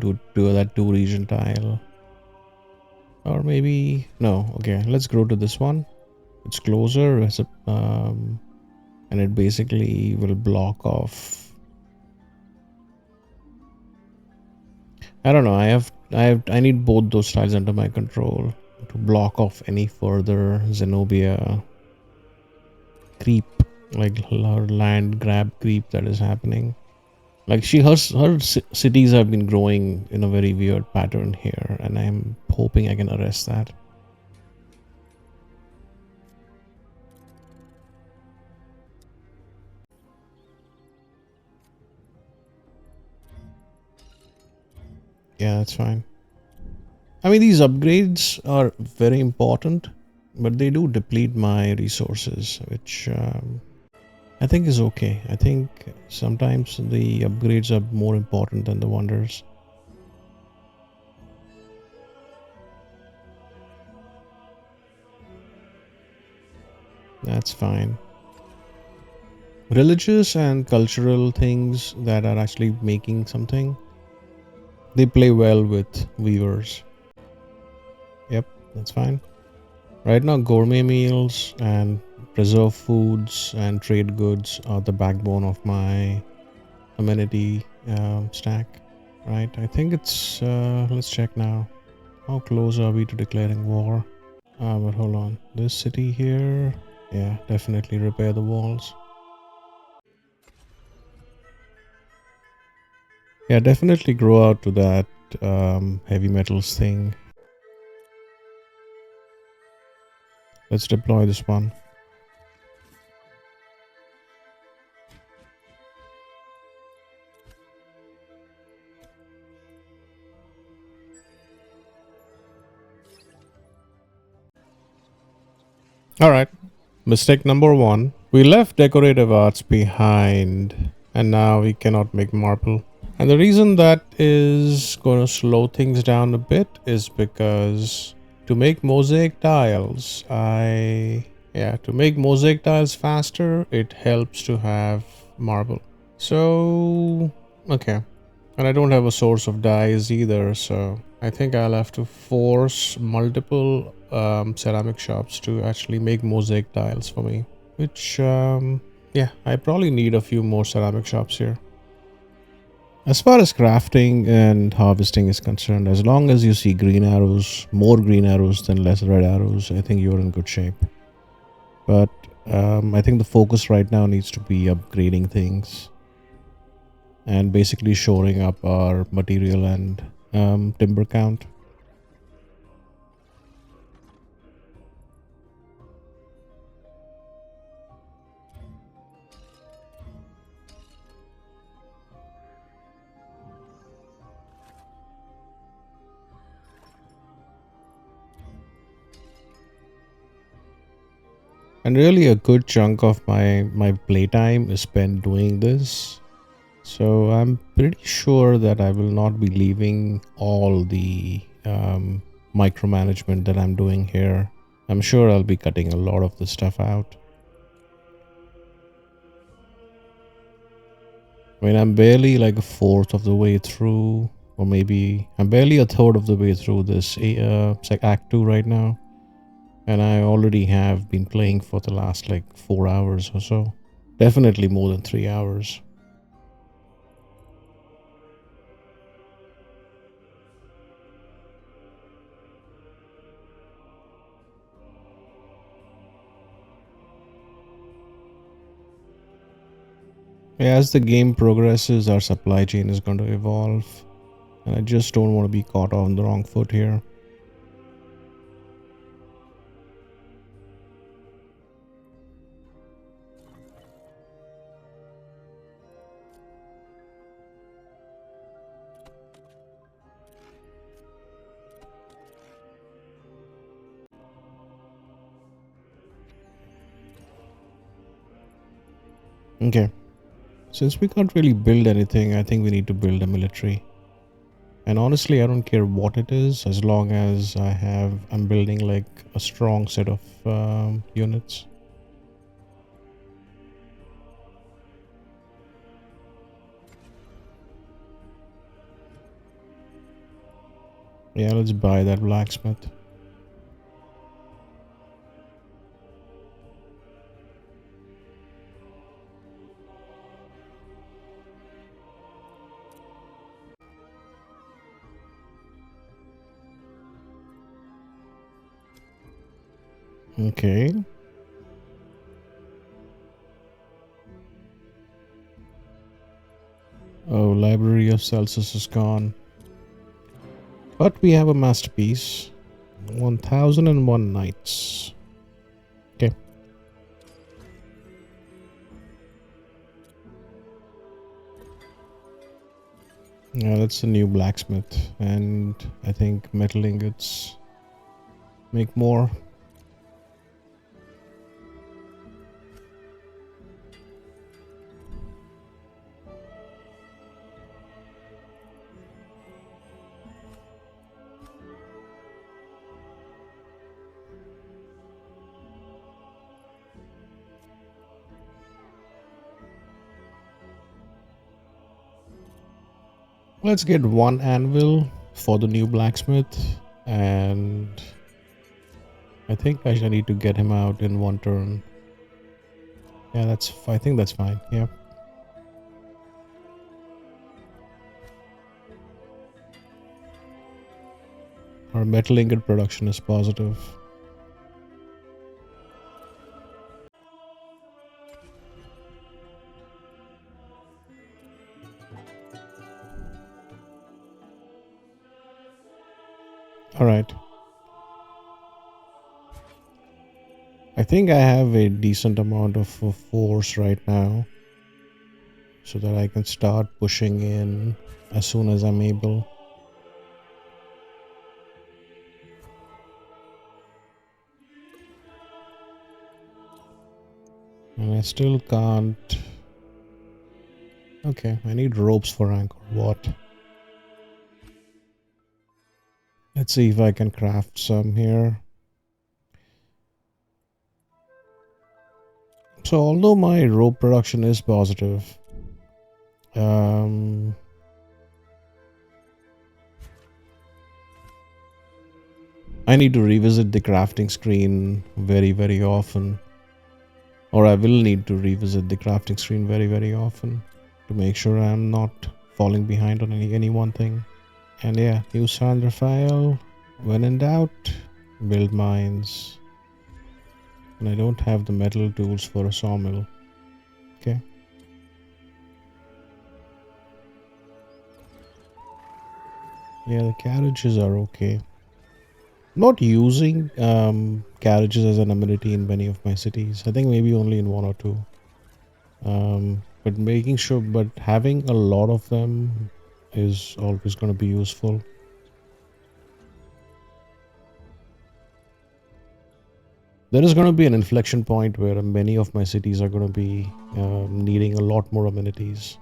that two region tile, or maybe no. Okay, let's grow to this one. It's closer, and it basically will block off. I don't know. I need both those tiles under my control to block off any further Zenobia creep, like her land grab creep that is happening. Like her cities have been growing in a very weird pattern here, and I'm hoping I can arrest that. Yeah, that's fine. I mean, these upgrades are very important, but they do deplete my resources, which I think is okay. I think sometimes the upgrades are more important than the wonders. That's fine. Religious and cultural things that are actually making something, they play well with weavers. Yep, that's fine. Right now, gourmet meals and preserved foods and trade goods are the backbone of my amenity stack. Right, I think it's, let's check now. How close are we to declaring war? But hold on. This city here, yeah, definitely repair the walls. Yeah, definitely grow out to that heavy metals thing. Let's deploy this one. Alright, mistake number one. We left decorative arts behind and now we cannot make marble. And the reason that is going to slow things down a bit is because to make mosaic tiles, to make mosaic tiles faster, it helps to have marble. So, okay. And I don't have a source of dyes either, so I think I'll have to force multiple ceramic shops to actually make mosaic tiles for me. Which, yeah, I probably need a few more ceramic shops here. As far as crafting and harvesting is concerned, as long as you see green arrows, more green arrows than less red arrows, I think you're in good shape. But I think the focus right now needs to be upgrading things and basically shoring up our material and timber count. And really a good chunk of my playtime is spent doing this. So I'm pretty sure that I will not be leaving all the micromanagement that I'm doing here. I'm sure I'll be cutting a lot of the stuff out. I mean, I'm barely like a fourth of the way through, or maybe I'm barely a third of the way through this it's like Act 2 right now. And I already have been playing for the last like 4 hours or so. Definitely more than 3 hours. As the game progresses, our supply chain is going to evolve. And I just don't want to be caught on the wrong foot here. Okay. Since we can't really build anything, I think we need to build a military. And honestly, I don't care what it is as long as I'm building like a strong set of units. Yeah, let's buy that blacksmith. Okay. Oh, Library of Celsus is gone. But we have a masterpiece. 1001 Nights. Okay. Yeah, that's a new blacksmith. And I think metal ingots make more. Let's get one anvil for the new blacksmith. And I think I need to get him out in one turn. Yeah, I think that's fine. Yeah. Our metal ingot production is positive. All right. I think I have a decent amount of force right now so that I can start pushing in as soon as I'm able. And I still can't. Okay, I need ropes for Angkor Wat. Let's see if I can craft some here. So although my rope production is positive, I need to revisit the crafting screen very, very often. Or I will need to revisit the crafting screen very, very often to make sure I'm not falling behind on any one thing. And yeah, use San Rafael. When in doubt, build mines. And I don't have the metal tools for a sawmill. Okay. Yeah, the carriages are okay. Not using carriages as an amenity in many of my cities. I think maybe only in one or two. But making sure, but having a lot of them is always going to be useful. There is going to be an inflection point where many of my cities are going to be needing a lot more amenities.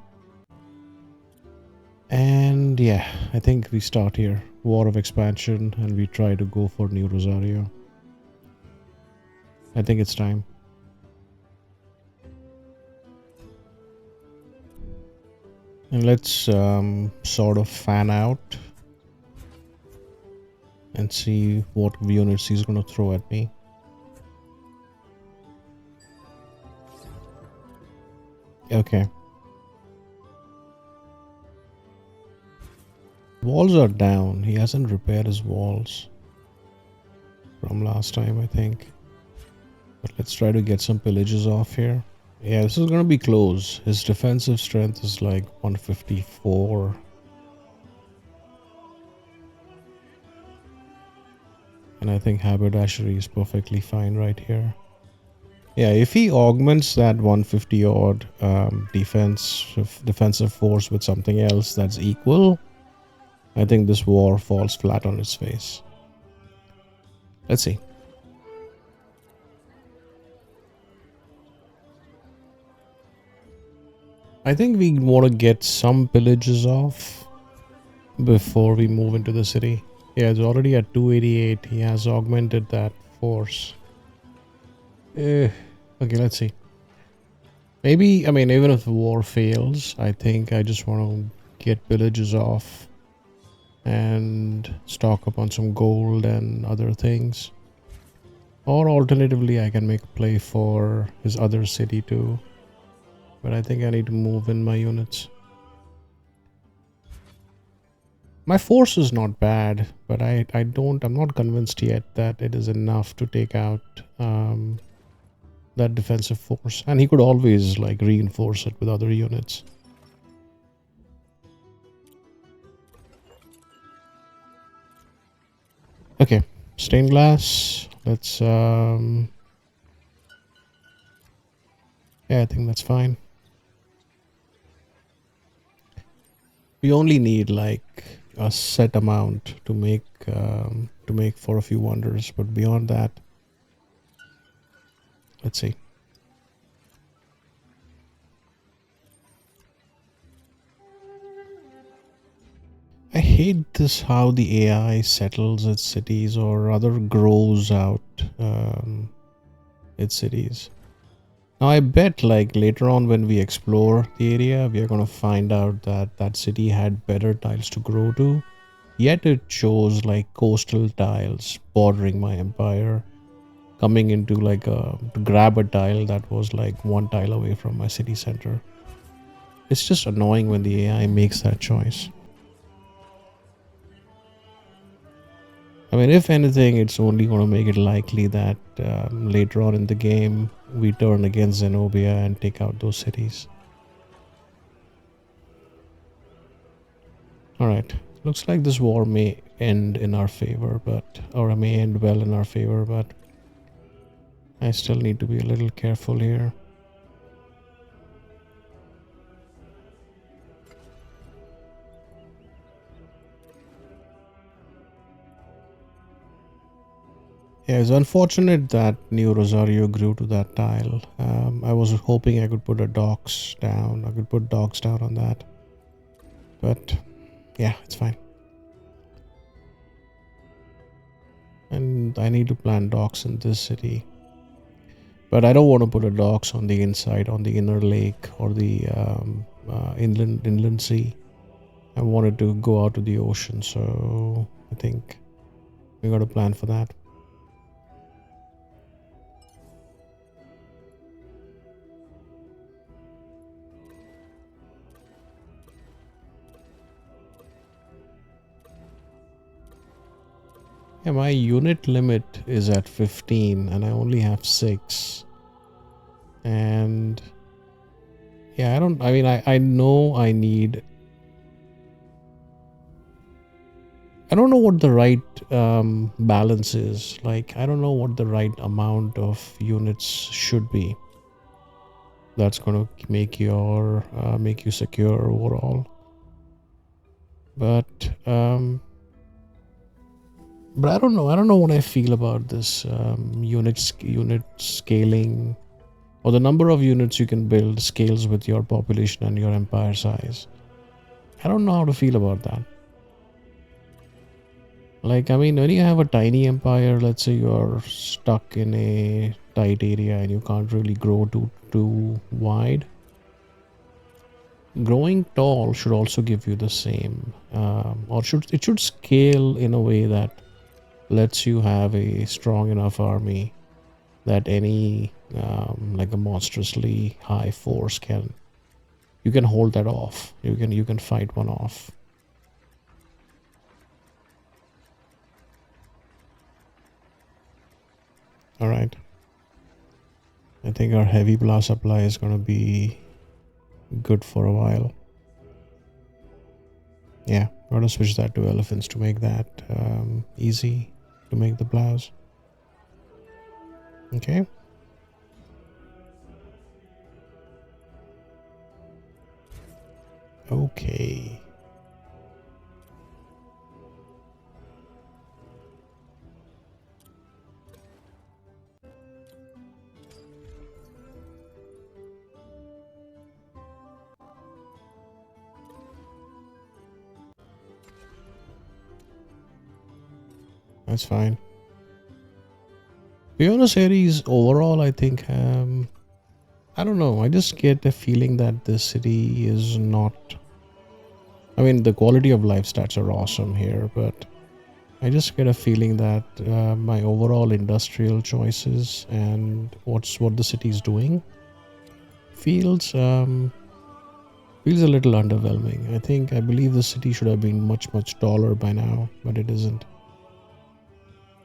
And yeah, I think we start here. War of expansion, and we try to go for New Rosario. I think it's time. And let's sort of fan out and see what units he's going to throw at me. Okay. Walls are down. He hasn't repaired his walls from last time, I think. But let's try to get some pillages off here. Yeah, this is going to be close. His defensive strength is like 154. And I think haberdashery is perfectly fine right here. Yeah, if he augments that 150 odd defensive force with something else that's equal, I think this war falls flat on its face. Let's see. I think we want to get some pillages off before we move into the city. Yeah, it's already at 288. He has augmented that force. Okay, let's see. Maybe, I mean, even if the war fails, I think I just want to get villages off and stock up on some gold and other things. Or alternatively, I can make a play for his other city too. But I think I need to move in my units. My force is not bad, but I'm not convinced yet that it is enough to take out that defensive force. And he could always like reinforce it with other units. Okay, stained glass. Let's yeah, I think that's fine. We only need like a set amount to make for a few wonders, but beyond that, let's see. I hate this how the AI settles its cities or rather grows out its cities. Now I bet like later on when we explore the area, we are going to find out that that city had better tiles to grow to. Yet it shows like coastal tiles bordering my empire coming into like to grab a tile that was like one tile away from my city center. It's just annoying when the AI makes that choice. I mean, if anything, it's only going to make it likely that later on in the game, we turn against Zenobia and take out those cities. Alright, looks like this war may end in our favor, or may end well in our favor, but I still need to be a little careful here. Yeah, it's unfortunate that New Rosario grew to that tile. I was hoping I could put a docks down. I could put docks down on that. But yeah, it's fine. And I need to plant docks in this city. But I don't want to put a docks on the inside, on the inner lake or the inland sea. I wanted to go out to the ocean, so I think we got to plan for that. Yeah, my unit limit is at 15 and I only have 6. And yeah, I know I need... I don't know what the right balance is. Like, I don't know what the right amount of units should be. That's going to make you secure overall. But I don't know. I don't know what I feel about this unit scaling, or the number of units you can build scales with your population and your empire size. I don't know how to feel about that. Like, I mean, when you have a tiny empire, let's say you're stuck in a tight area and you can't really grow too wide. Growing tall should also give you the same, or it should scale in a way that lets you have a strong enough army that any like a monstrously high force you can hold that off. You can fight one off. All right. I think our heavy blast supply is going to be good for a while. Yeah, I'm going to switch that to elephants to make that easy to make the plows. Okay. Okay. that's fine. Buenos Aires overall, I think, I don't know. I just get a feeling that this city is not. I mean, the quality of life stats are awesome here, but I just get a feeling that my overall industrial choices and what the city is doing feels feels a little underwhelming. I believe the city should have been much taller by now, but it isn't.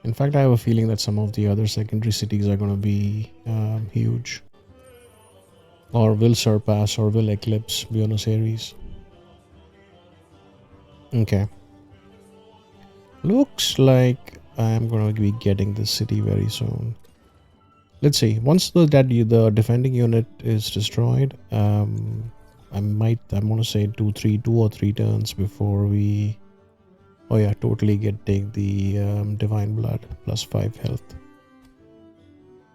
In fact, I have a feeling that some of the other secondary cities are going to be huge, or will surpass or will eclipse Buenos Aires. Okay. Looks like I'm going to be getting this city very soon. Let's see. Once the defending unit is destroyed, I'm going to say two or three turns before we. Oh yeah, totally take the divine blood plus 5 health.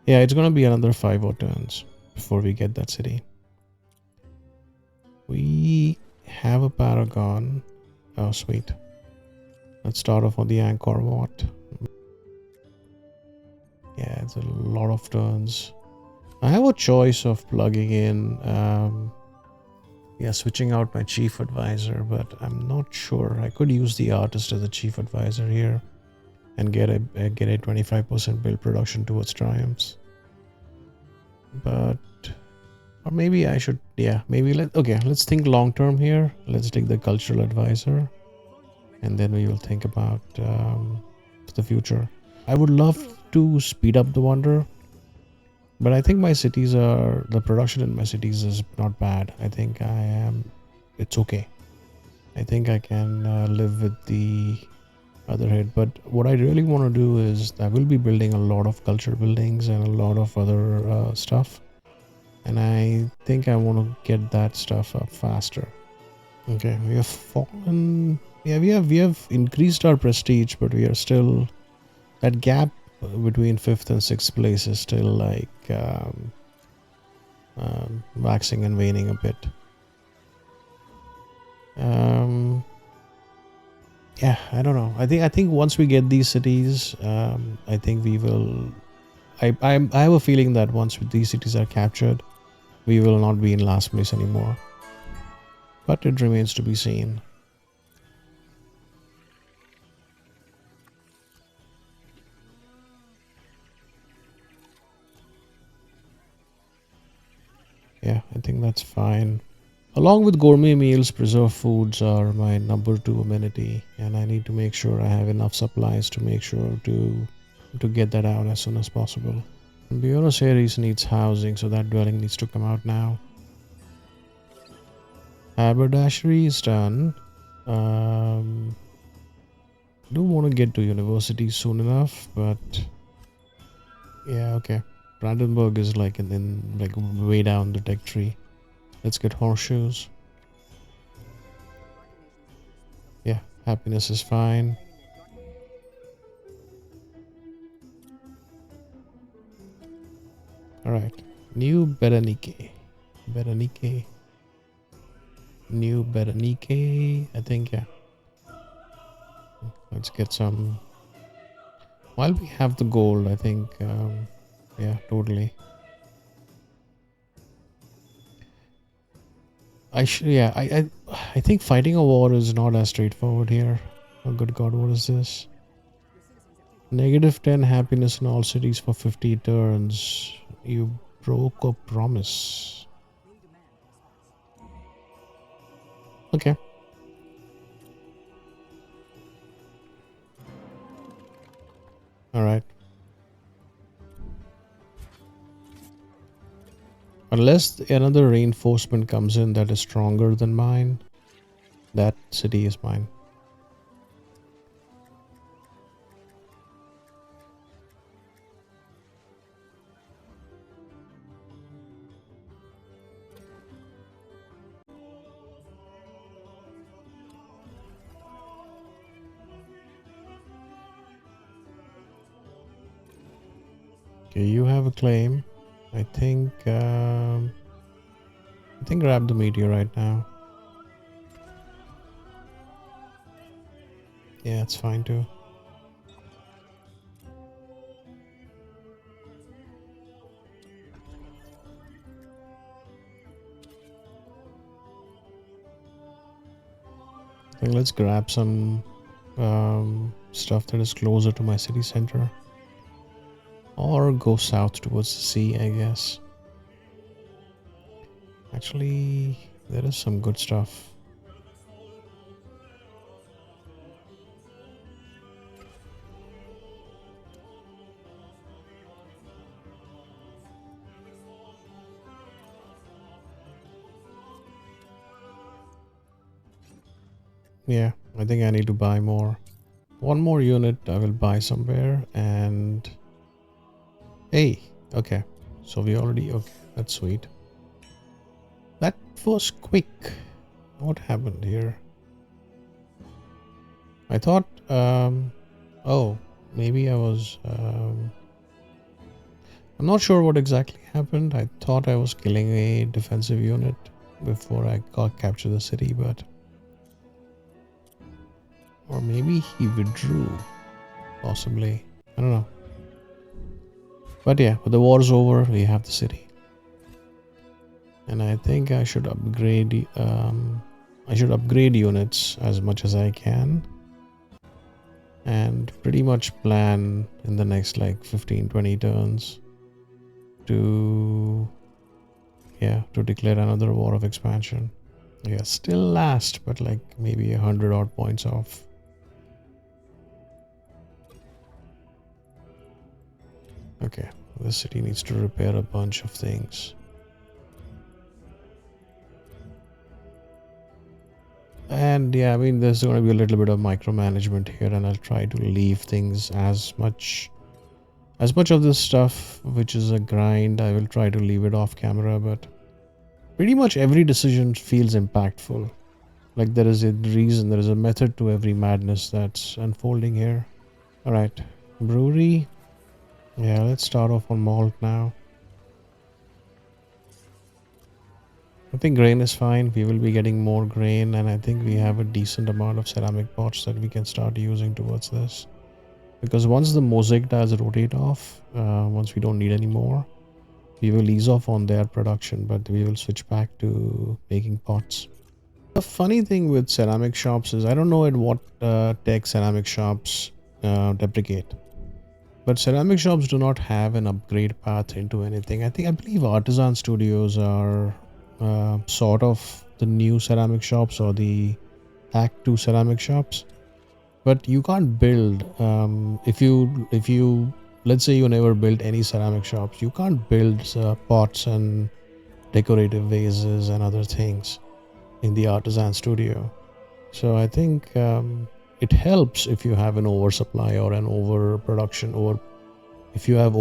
Yeah, it's gonna be another 5 or turns before we get that city. We have a paragon. Oh sweet. Let's start off on the Angkor Wat. Yeah, it's a lot of turns. I have a choice of plugging in switching out my chief advisor, but I'm not sure. I could use the artist as a chief advisor here and get a 25% build production towards triumphs. But or maybe I should, maybe let's think long term here. Let's take the cultural advisor and then we will think about the future. I would love to speed up the wonder, but I think the production in my cities is not bad. I think it's okay. I think I can live with the other head, but what I really want to do is I will be building a lot of culture buildings and a lot of other stuff, and I think I want to get that stuff up faster. Okay, we have fallen. Yeah, we have increased our prestige, but we are still, that gap between 5th and 6th place is still like waxing and waning a bit. Yeah, I don't know. I think once we get these cities, I think we will. I have a feeling that once these cities are captured, we will not be in last place anymore. But it remains to be seen. Yeah, I think that's fine. Along with gourmet meals, preserved foods are my number 2 amenity, and I need to make sure I have enough supplies to make sure to get that out as soon as possible. Buenos Aires needs housing, so that dwelling needs to come out now. Haberdashery is done. Do want to get to university soon enough, but yeah, okay. Brandenburg is like like way down the tech tree. Let's get horseshoes. Yeah, happiness is fine. Alright. New Berenike. New Berenike. I think, yeah. Let's get some. While we have the gold, I think, yeah, totally. I think fighting a war is not as straightforward here. Oh good god, what is this? -10 happiness in all cities for 50 turns. You broke a promise. Okay. Alright. Unless another reinforcement comes in that is stronger than mine, that city is mine. Okay, you have a claim. I think grab the meteorite now. Yeah, it's fine too. I think let's grab some stuff that is closer to my city center. Or go south towards the sea, I guess. Actually, there is some good stuff. Yeah, I think I need to buy more. One more unit I will buy somewhere and... Hey, okay. So we already... Okay, that's sweet. That was quick. What happened here? I thought... oh, maybe I was... I'm not sure what exactly happened. I thought I was killing a defensive unit before I got captured the city, but... Or maybe he withdrew. Possibly. I don't know. But yeah, when the war's over, we have the city. And I think I should upgrade units as much as I can. And pretty much plan in the next like 15-20 turns to declare another war of expansion. Yeah, still last, but like maybe 100 odd points off. Okay, the city needs to repair a bunch of things. And yeah, I mean, there's going to be a little bit of micromanagement here, and I'll try to leave things as much of this stuff, which is a grind, I will try to leave it off camera, but pretty much every decision feels impactful. Like there is a reason, there is a method to every madness that's unfolding here. Alright, brewery. Yeah, let's start off on malt now. I think grain is fine. We will be getting more grain, and I think we have a decent amount of ceramic pots that we can start using towards this. Because once the mosaic tiles rotate off, once we don't need any more, we will ease off on their production, but we will switch back to making pots. The funny thing with ceramic shops is I don't know at what tech ceramic shops deprecate. But ceramic shops do not have an upgrade path into anything. I believe artisan studios are sort of the new ceramic shops or the Act 2 ceramic shops. But you can't build if you let's say you never built any ceramic shops, you can't build pots and decorative vases and other things in the artisan studio. So I think it helps if you have an oversupply or an overproduction, or if you have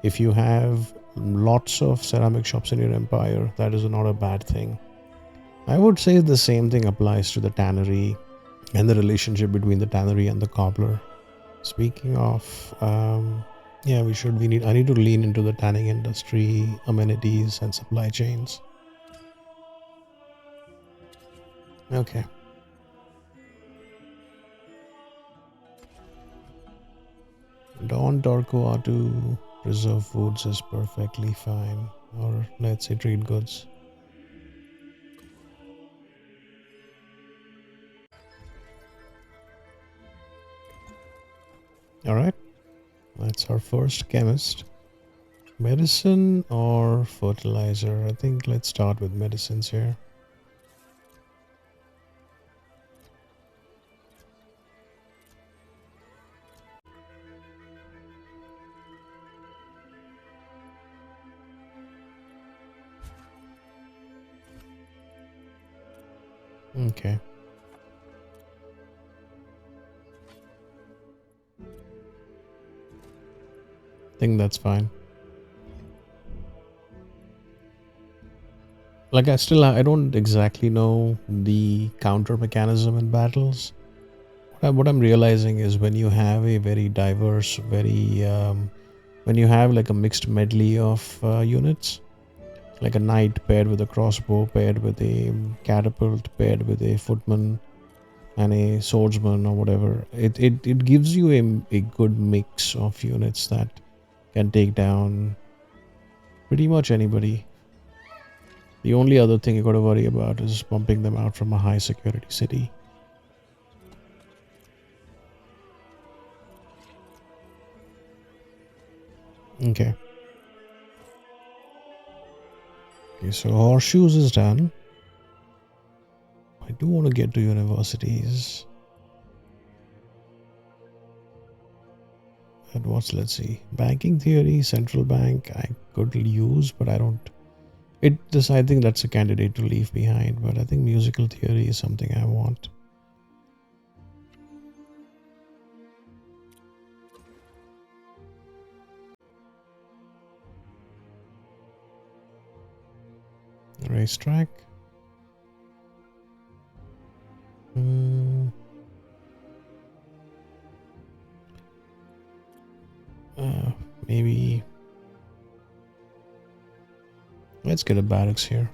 if you have lots of ceramic shops in your empire, that is not a bad thing. I would say the same thing applies to the tannery and the relationship between the tannery and the cobbler. Speaking of, yeah, I need to lean into the tanning industry, amenities and supply chains. Okay. Don Torquato preserve foods is perfectly fine, or let's say trade goods. Alright, that's our first chemist. Medicine or fertilizer? I think let's start with medicines here. Okay. I think that's fine. Like I don't exactly know the counter mechanism in battles. What I'm realizing is when you have a very diverse, when you have like a mixed medley of units, like a knight paired with a crossbow, paired with a catapult, paired with a footman and a swordsman or whatever, it gives you a good mix of units that can take down pretty much anybody. The only other thing you got to worry about is bumping them out from a high security city. Okay. Okay, so horseshoes is done. I do want to get to universities. And what's, let's see, banking theory, central bank, I could use, but I don't. I think that's a candidate to leave behind, but I think musical theory is something I want. Racetrack. Hmm. Maybe let's get a barracks here.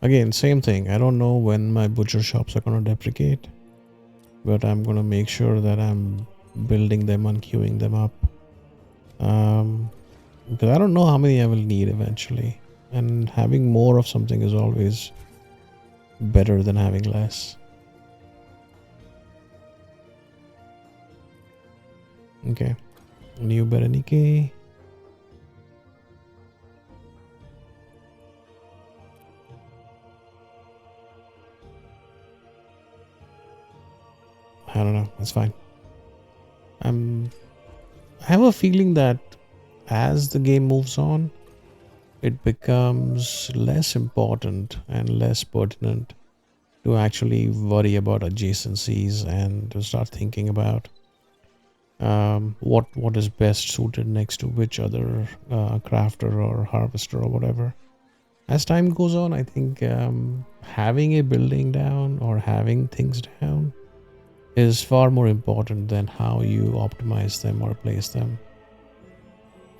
Again, same thing. I don't know when my butcher shops are going to deprecate, but I'm going to make sure that I'm building them and queuing them up. Because I don't know how many I will need eventually. And having more of something is always better than having less. Okay. New Berenike. I don't know. That's fine. I have a feeling that as the game moves on, it becomes less important and less pertinent to actually worry about adjacencies and to start thinking about what is best suited next to which other crafter or harvester or whatever. As time goes on, I think having a building down or having things down is far more important than how you optimize them or place them.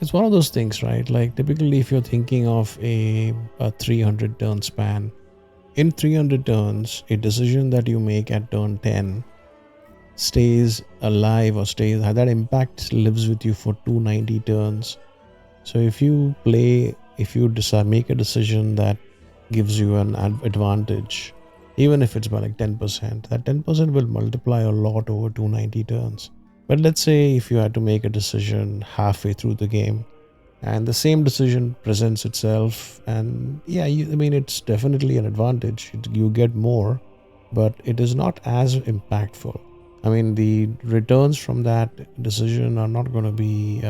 It's one of those things, right? Like typically if you're thinking of a 300 turn span, in 300 turns, a decision that you make at turn 10 stays alive or stays, that impact lives with you for 290 turns. So if you decide, make a decision that gives you an advantage, even if it's by like 10%, that 10% will multiply a lot over 290 turns. But let's say if you had to make a decision halfway through the game and the same decision presents itself, and yeah, I mean, it's definitely an advantage. You get more, but it is not as impactful. I mean, the returns from that decision are not going to be,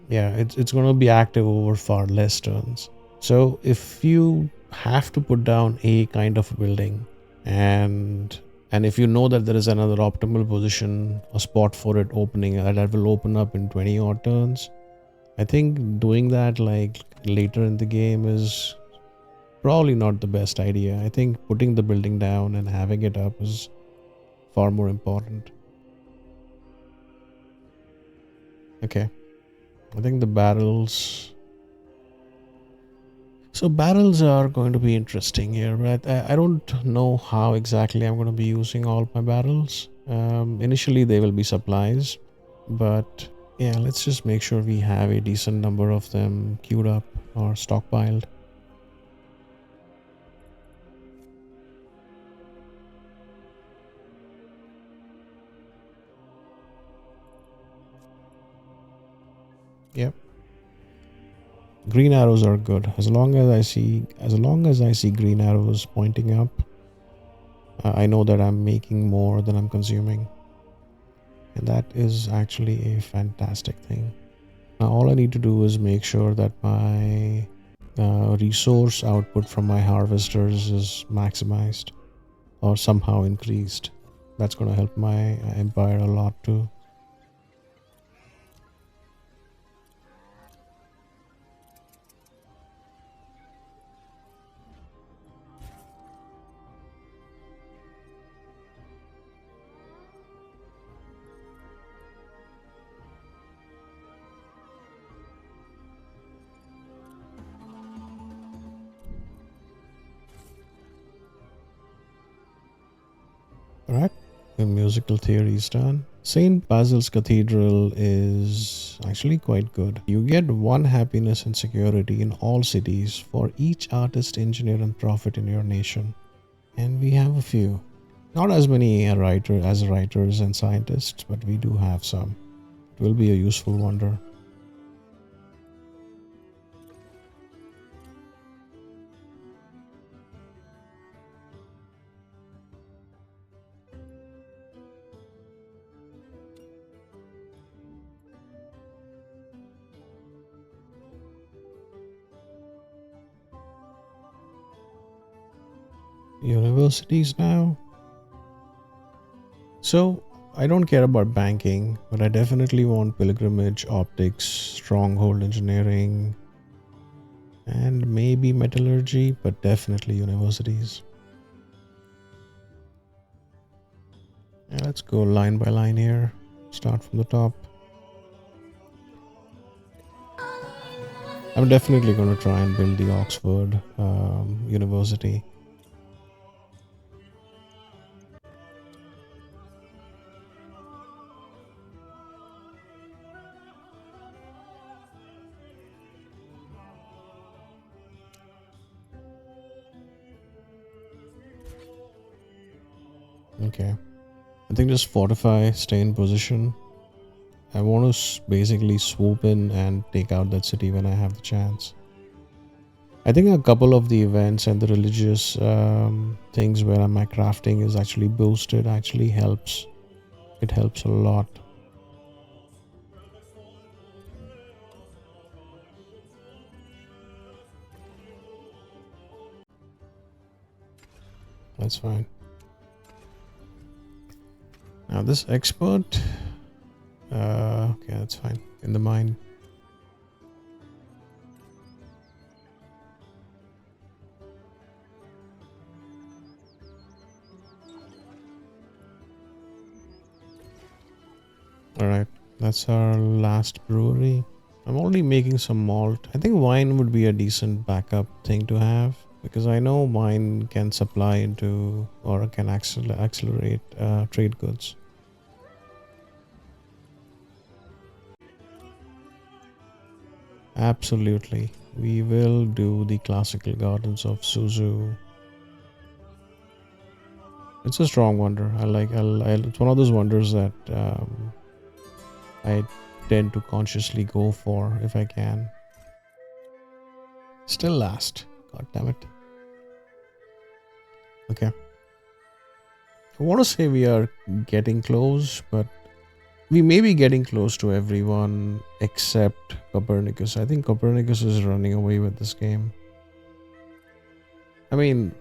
it's going to be active over far less turns. So if you have to put down a kind of building, and if you know that there is another optimal position, a spot for it opening that will open up in 20 odd turns, I think doing that like later in the game is probably not the best idea. I think putting the building down and having it up is far more important. Okay, I think the barrels. So barrels are going to be interesting here, but I don't know how exactly I'm going to be using all my barrels. Initially, they will be supplies, but yeah, let's just make sure we have a decent number of them queued up or stockpiled. Yep. Green arrows are good. As long as I see green arrows pointing up, I know that I'm making more than I'm consuming. And that is actually a fantastic thing. Now all I need to do is make sure that my resource output from my harvesters is maximized or somehow increased. That's going to help my empire a lot too. Alright, the musical theory is done. St. Basil's Cathedral is actually quite good. You get one happiness and security in all cities for each artist, engineer, and prophet in your nation. And we have a few. Not as many writers and scientists, but we do have some. It will be a useful wonder. Universities now. So, I don't care about banking, but I definitely want pilgrimage, optics, stronghold engineering, and maybe metallurgy, but definitely universities. Yeah, let's go line by line here. Start from the top. I'm definitely going to try and build the Oxford University. Okay. I think just fortify, stay in position. I want to basically swoop in and take out that city when I have the chance. I think a couple of the events and the religious things where my crafting is actually boosted actually helps. It helps a lot. That's fine. Now this expert, okay, that's fine. In the mine. All right, that's our last brewery. I'm already making some malt. I think wine would be a decent backup thing to have because I know wine can supply into or can accelerate trade goods. Absolutely. We will do the classical gardens of Suzu. It's a strong wonder. It's one of those wonders that I tend to consciously go for if I can. Still last. God damn it. Okay. I want to say we are getting close, but we may be getting close to everyone except Copernicus. I think Copernicus is running away with this game. I mean,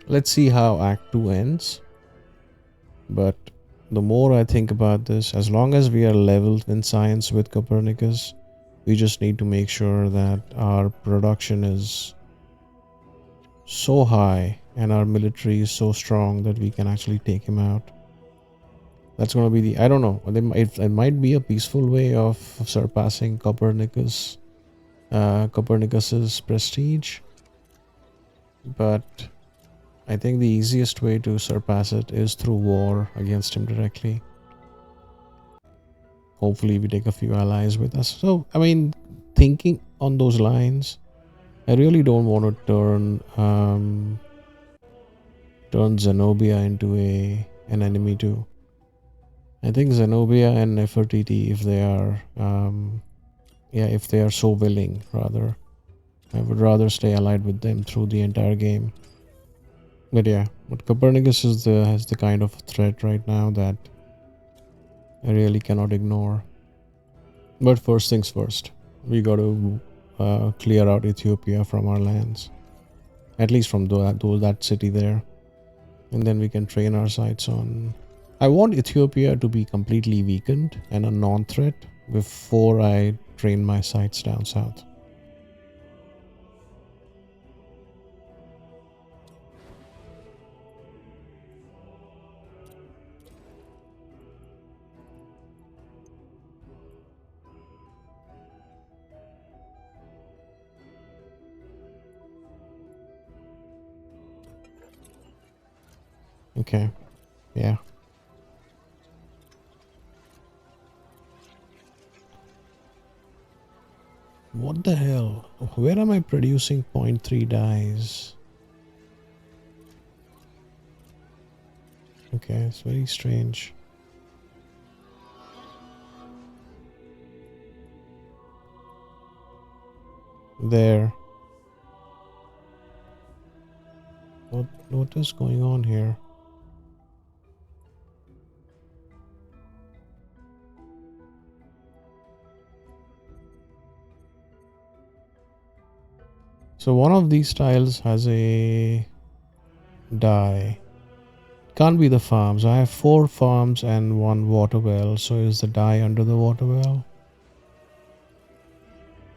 let's see how Act 2 ends. But the more I think about this, as long as we are leveled in science with Copernicus, we just need to make sure that our production is so high and our military is so strong that we can actually take him out. That's going to be the, I don't know, it might be a peaceful way of surpassing Copernicus's prestige, but I think the easiest way to surpass it is through war against him directly. Hopefully we take a few allies with us. So, I mean, thinking on those lines, I really don't want to turn Zenobia into an enemy too. I think Zenobia and Nefertiti, if they are so willing, rather, I would rather stay allied with them through the entire game. But yeah, but Copernicus has the kind of threat right now that I really cannot ignore. But first things first, we got to clear out Ethiopia from our lands, at least from that city there, and then we can train our sights on. I want Ethiopia to be completely weakened and a non-threat before I train my sights down south. Okay, yeah. What the hell? Where am I producing 0.3 dyes? Okay, it's very strange. There. What is going on here? So one of these tiles has a dye. Can't be the farms. I have 4 farms and 1 water well. So is the dye under the water well?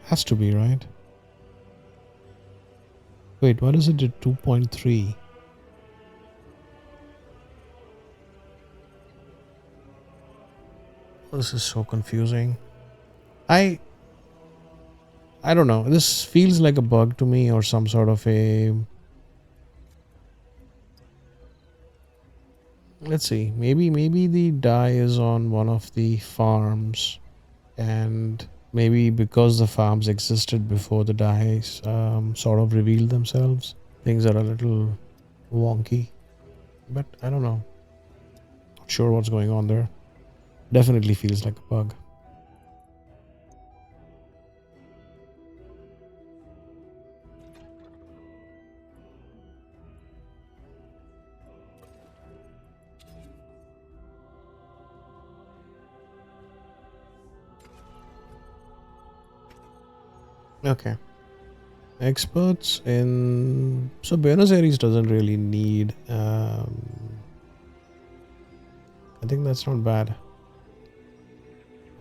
Has to be, right? Wait, what is it at 2.3? This is so confusing. I I don't know. This feels like a bug to me or some sort of a... Let's see. Maybe the dye is on one of the farms, and maybe because the farms existed before the dyes sort of revealed themselves, things are a little wonky. But I don't know. Not sure what's going on there. Definitely feels like a bug. Okay. Experts in... So Buenos Aires doesn't really need... I think that's not bad.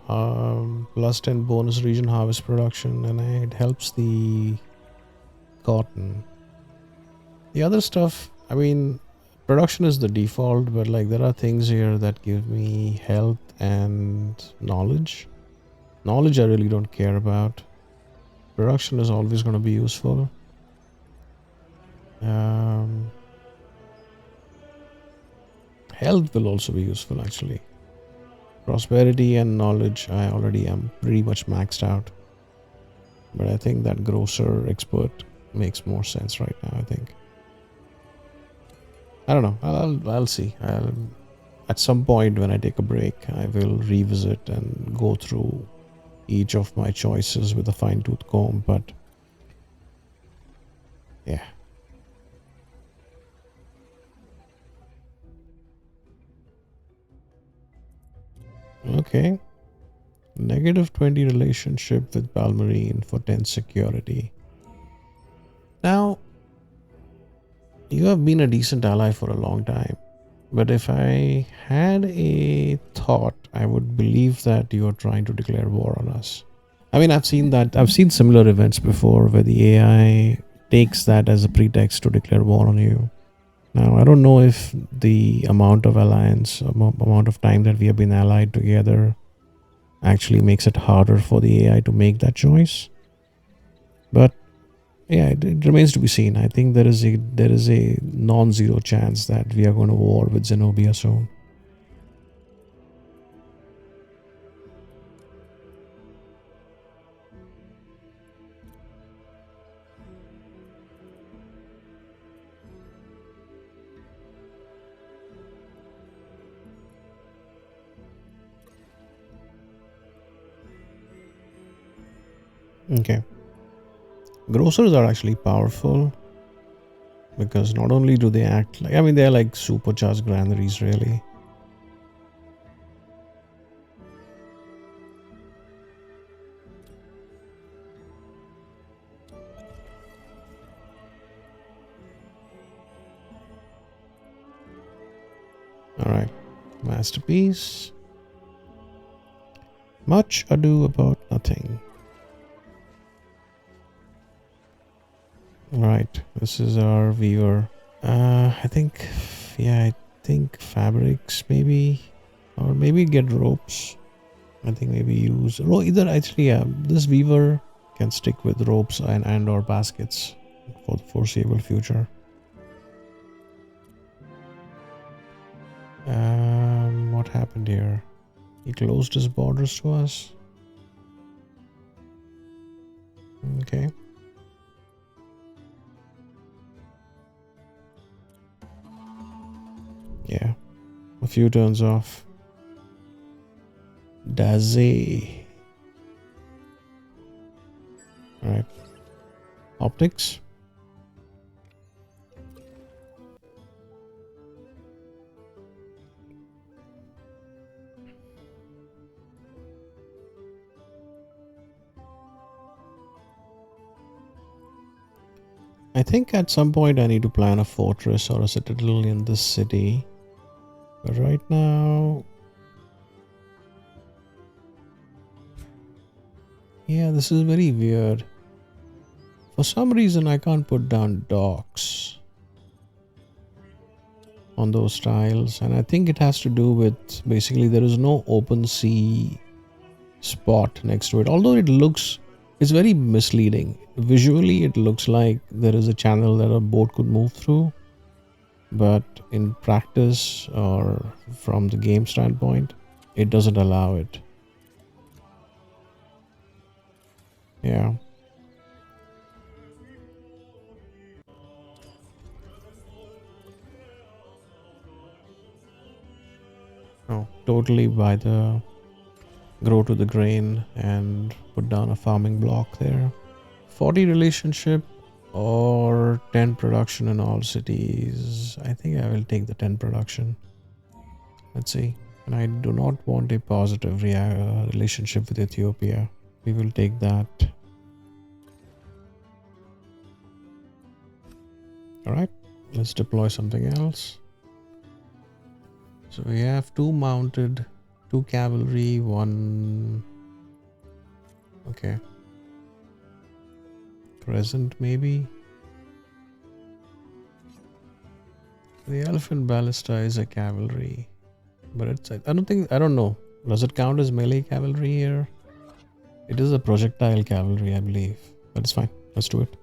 Plus 10 bonus region harvest production, and it helps the cotton. The other stuff, I mean, production is the default, but like there are things here that give me health and knowledge. Knowledge I really don't care about. Production is always going to be useful. Health will also be useful actually. Prosperity and knowledge I already am pretty much maxed out. But I think that grocer expert makes more sense right now, I think. I don't know. I'll see. At some point when I take a break, I will revisit and go through each of my choices with a fine-tooth comb, but yeah. Okay. -20 relationship with Balmarine for 10 security. Now, you have been a decent ally for a long time, but if I had a thought, I would believe that you are trying to declare war on us. I mean, I've seen that. I've seen similar events before where the AI takes that as a pretext to declare war on you. Now, I don't know if the amount of alliance, amount of time that we have been allied together actually makes it harder for the AI to make that choice. But yeah, it remains to be seen. I think there is a non-zero chance that we are going to war with Zenobia soon. Okay. Grocers are actually powerful because not only do they act like, I mean, they're like supercharged granaries, really. All right. Masterpiece. Much ado about nothing. All right. This is our viewer. I think, yeah, I think fabrics maybe, or maybe get ropes. I think maybe use either actually, yeah, this weaver can stick with ropes and or baskets for the foreseeable future. What happened here? He closed his borders to us. Okay. Yeah. A few turns off. Daze. Alright. Optics. I think at some point I need to plan a fortress or a citadel in this city. But right now... Yeah, this is very weird. For some reason I can't put down docks on those tiles. And I think it has to do with... Basically there is no open sea spot next to it. Although it looks... It's very misleading. Visually it looks like there is a channel that a boat could move through. But in practice or from the game standpoint, it doesn't allow it. Yeah. Oh, totally by the grow to the grain and put down a farming block there. 40 relationship or 10 production in all cities. I think I will take the 10 production. Let's see. And I do not want a positive relationship with Ethiopia. We will take that. Alright, let's deploy something else. So we have 2 mounted, 2 cavalry, 1... Okay. Crescent maybe? The elephant ballista is a cavalry. But it's... I don't know. Does it count as melee cavalry here? It is a projectile cavalry, I believe. But it's fine. Let's do it.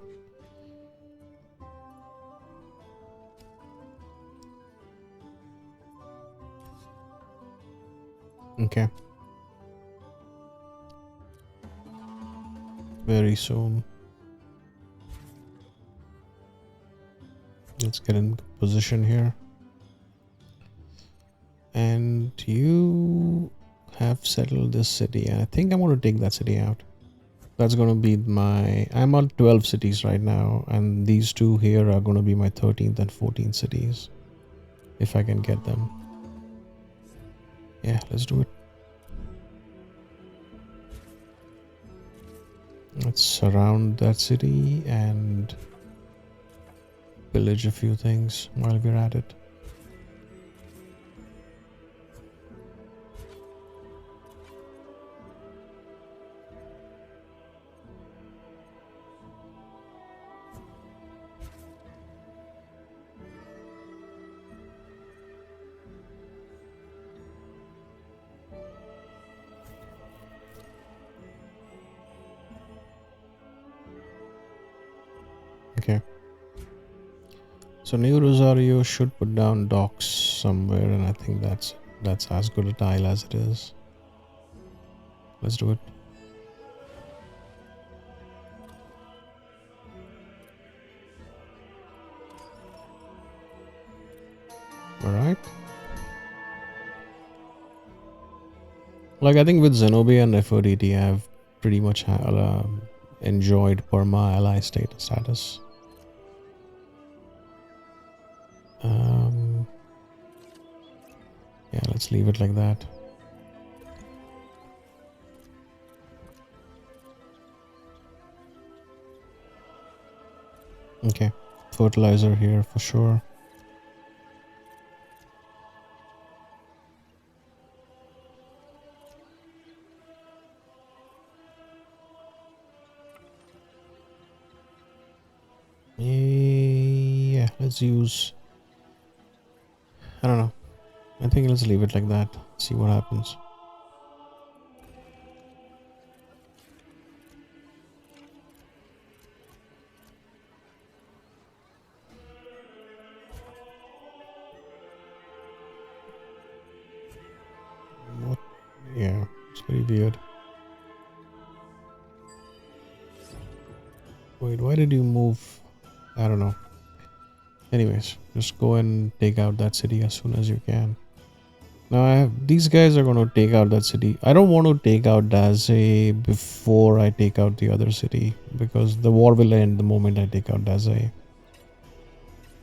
Okay. Very soon. Let's get in position here. And you have settled this city. I think I'm going to take that city out. That's going to be my... I'm on 12 cities right now. And these 2 here are going to be my 13th and 14th cities. If I can get them. Yeah, let's do it. Let's surround that city and pillage a few things while we're at it. Okay. So New Rosario should put down docks somewhere, and I think that's as good a tile as it is. Let's do it. Alright. Like I think with Zenobia and Nefertiti, I've pretty much enjoyed perma ally status. Yeah, let's leave it like that. Okay, fertilizer here for sure. Yeah, let's use... I don't know. I think let's leave it like that. See what happens. What? Yeah, it's very weird. Wait, why did you move? I don't know. Anyways, just go and take out that city as soon as you can. Now these guys are going to take out that city. I don't want to take out Daze before I take out the other city, because the war will end the moment I take out Daze.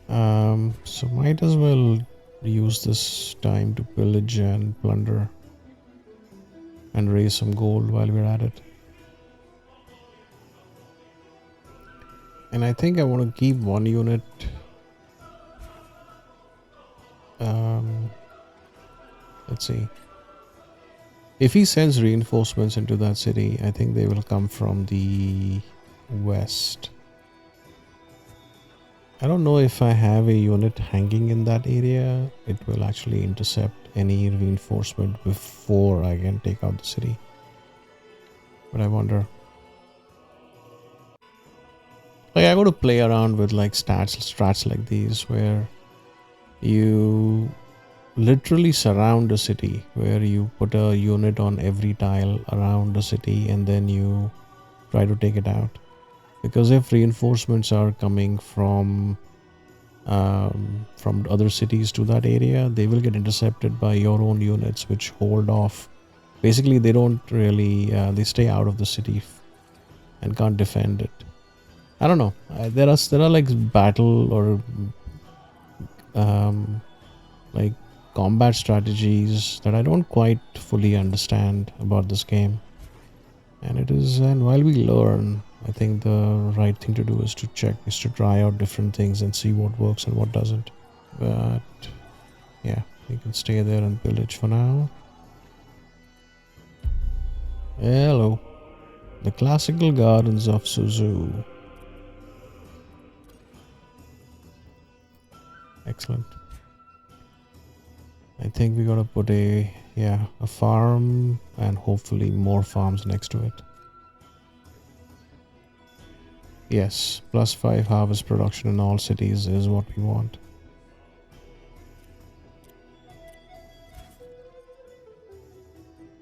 So might as well use this time to pillage and plunder and raise some gold while we're at it. And I think I want to keep one unit. Let's see. If he sends reinforcements into that city, I think they will come from the west. I don't know if I have a unit hanging in that area. It will actually intercept any reinforcement before I can take out the city. But I wonder. Like, I got to play around with like strats like these where you literally surround a city, where you put a unit on every tile around the city and then you try to take it out. Because if reinforcements are coming from other cities to that area, they will get intercepted by your own units, which hold off. Basically, they don't really they stay out of the city and can't defend it. I don't know. There are like battle or like combat strategies that I don't quite fully understand about this game. And while we learn, I think the right thing to do is to try out different things and see what works and what doesn't. But yeah, we can stay there and pillage for now. Hello. The classical gardens of Suzu. Excellent. I think we gotta put a farm and hopefully more farms next to it. Yes, +5 harvest production in all cities is what we want.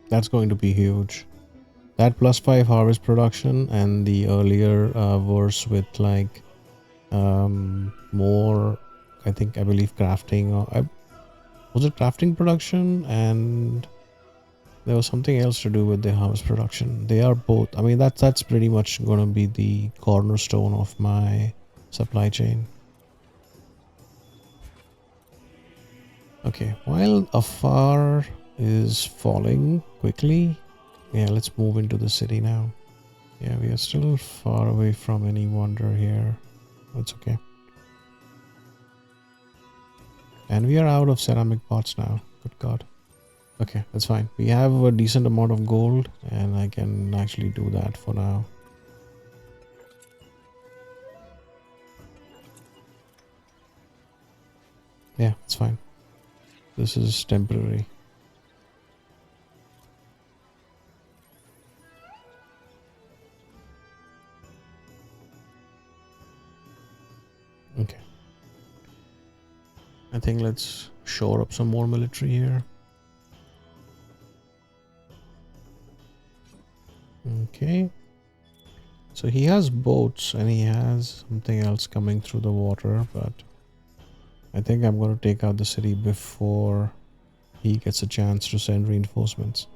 That's going to be huge. That +5 harvest production and the earlier verse with like more, I believe crafting, or was it crafting production, and there was something else to do with the harvest production. They are both, I mean, that's pretty much going to be the cornerstone of my supply chain. Okay, while Afar is falling quickly, yeah, let's move into the city now. Yeah, we are still far away from any wonder here. That's okay. And we are out of ceramic pots now. Good God. Okay, that's fine. We have a decent amount of gold and I can actually do that for now. Yeah, it's fine. This is temporary. Okay. I think let's shore up some more military here. Okay. So he has boats and he has something else coming through the water, but I think I'm going to take out the city before he gets a chance to send reinforcements.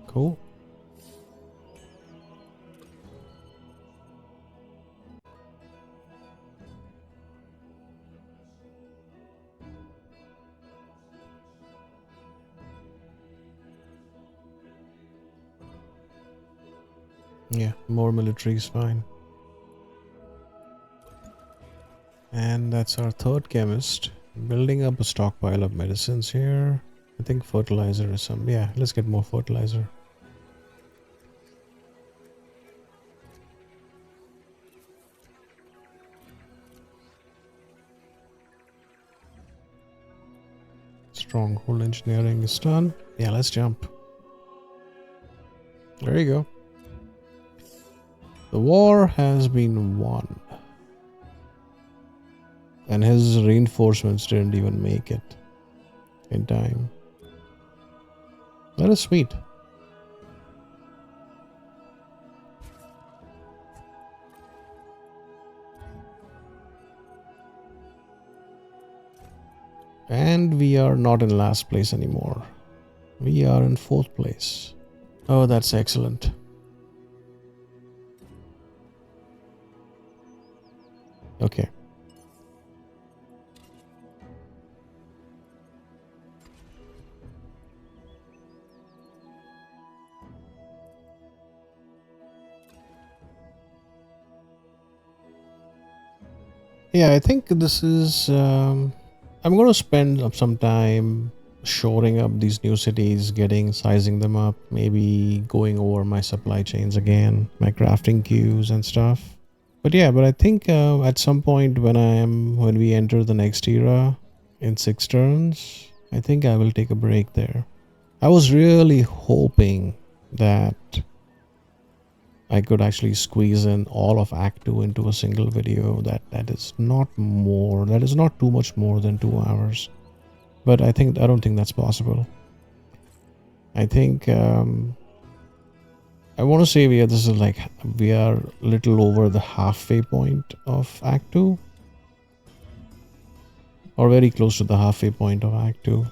Cool. Yeah, more military is fine. And that's our third chemist. Building up a stockpile of medicines here. I think fertilizer is some. Yeah, let's get more fertilizer. Stronghold engineering is done. Yeah, let's jump. There you go. The war has been won. And his reinforcements didn't even make it in time. That is sweet. And we are not in last place anymore. We are in 4th place. Oh, that's excellent. Okay. Yeah, I think this is. I'm going to spend some time shoring up these new cities, sizing them up, maybe going over my supply chains again, my crafting queues and stuff. But yeah, but I think at some point when we enter the next era in 6 turns, I think I will take a break there. I was really hoping that I could actually squeeze in all of Act 2 into a single video. That is not too much more than 2 hours. But I don't think that's possible. I think I want to say we are a little over the halfway point of Act 2, or very close to the halfway point of Act 2.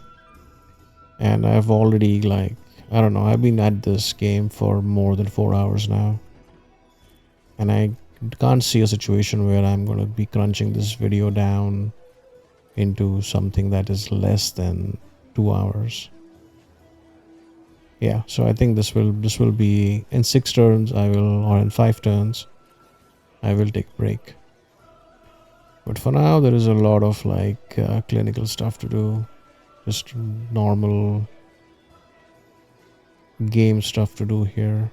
And I've already I don't know, I've been at this game for more than 4 hours now. And I can't see a situation where I'm going to be crunching this video down into something that is less than 2 hours. Yeah, so I think this will be in 6 turns or in 5 turns I will take a break. But for now there is a lot of clinical stuff to do, just normal game stuff to do here.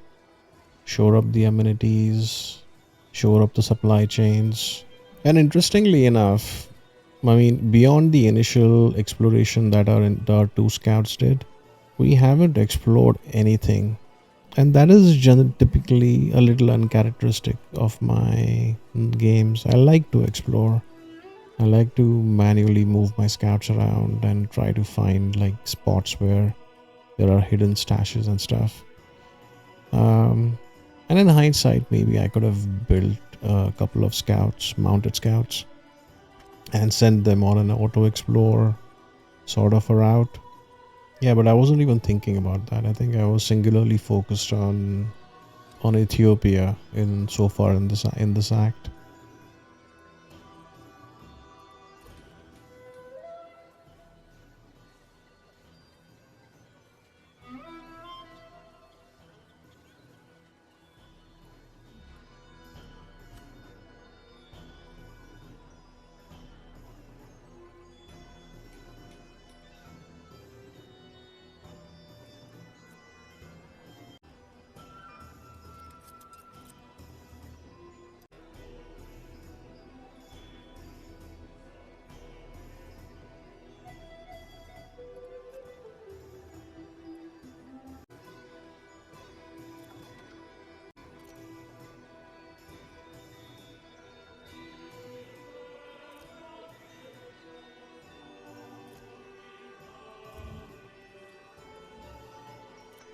Shore up the amenities, shore up the supply chains. And interestingly enough, I mean, beyond the initial exploration that our 2 scouts did, we haven't explored anything. And that is typically a little uncharacteristic of my games. I like to explore. I like to manually move my scouts around and try to find spots where there are hidden stashes and stuff. And in hindsight, maybe I could have built a couple of mounted scouts, and sent them on an auto explore sort of a route. Yeah, but I wasn't even thinking about that. I think I was singularly focused on Ethiopia so far in this act.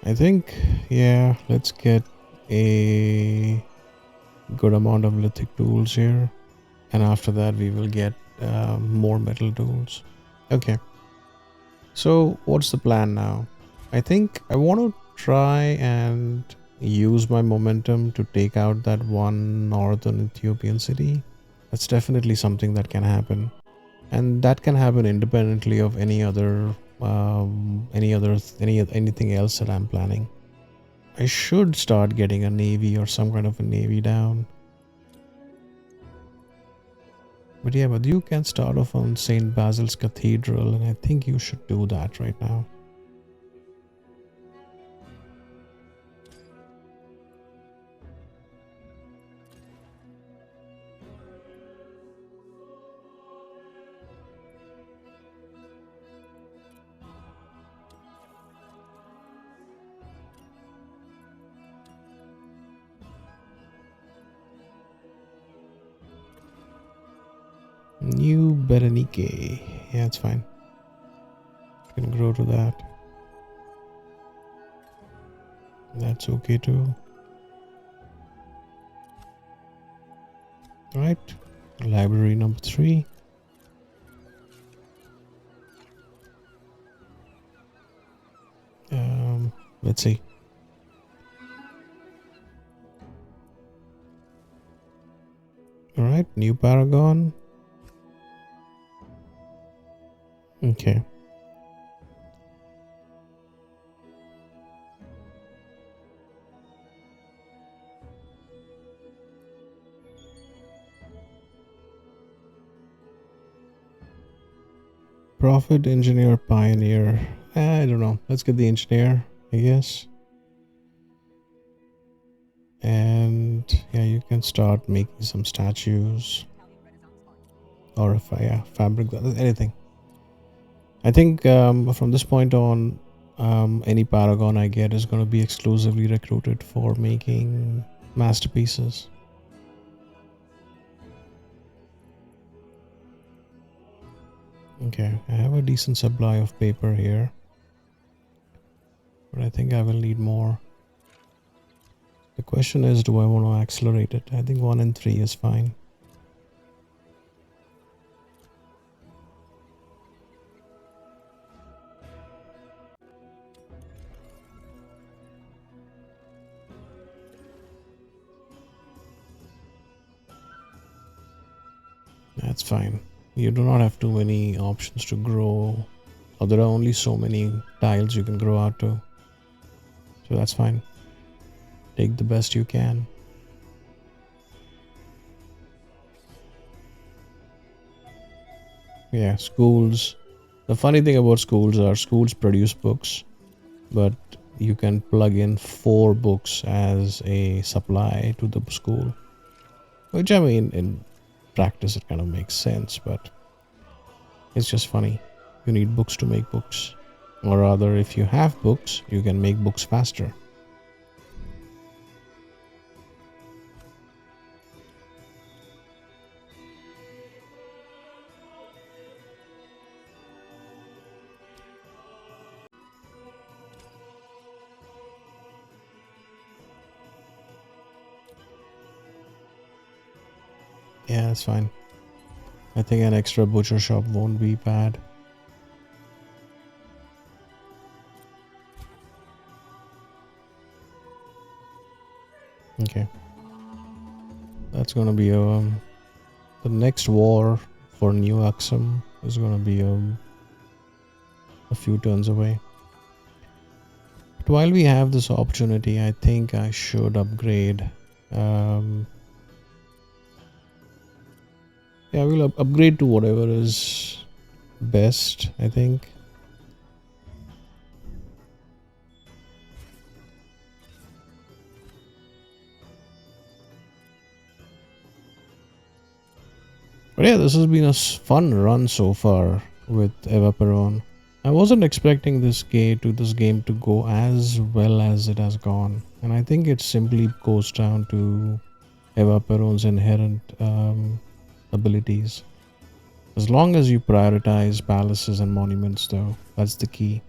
I think, yeah, let's get a good amount of lithic tools here, and after that we will get more metal tools. Okay, so what's the plan now? I think I want to try and use my momentum to take out that one northern Ethiopian city. That's definitely something that can happen, and that can happen independently of anything else that I'm planning. I should start getting a navy or some kind of a navy down. But yeah, but you can start off on St. Basil's Cathedral, and I think you should do that right now. New Berenike. Yeah, it's fine. You can grow to that. That's okay too. Alright. Library number 3. Let's see. Alright, new Paragon. Okay. Prophet, Engineer, Pioneer. I don't know. Let's get the Engineer, I guess. And yeah, you can start making some statues. Or if yeah, fabric, anything. I think from this point on, any Paragon I get is going to be exclusively recruited for making masterpieces. Okay, I have a decent supply of paper here, but I think I will need more. The question is, do I want to accelerate it? I think 1 and 3 is fine. That's fine. You do not have too many options to grow, or there are only so many tiles you can grow out to. So that's fine. Take the best you can. Yeah, schools. The funny thing about schools are schools produce books, but you can plug in 4 books as a supply to the school. Which, I mean, in practice it kind of makes sense, but it's just funny. You need books to make books. Or rather, if you have books, you can make books faster. Yeah, that's fine. I think an extra butcher shop won't be bad. Okay. That's gonna be the next war for New Axum is gonna be a few turns away. But while we have this opportunity, I think I should upgrade. Yeah, we'll upgrade to whatever is best, I think. But yeah, this has been a fun run so far with Eva PERÓN. I wasn't expecting this game to go as well as it has gone, and I think it simply goes down to Eva PERÓN's inherent abilities. As long as you prioritize palaces and monuments, though, that's the key.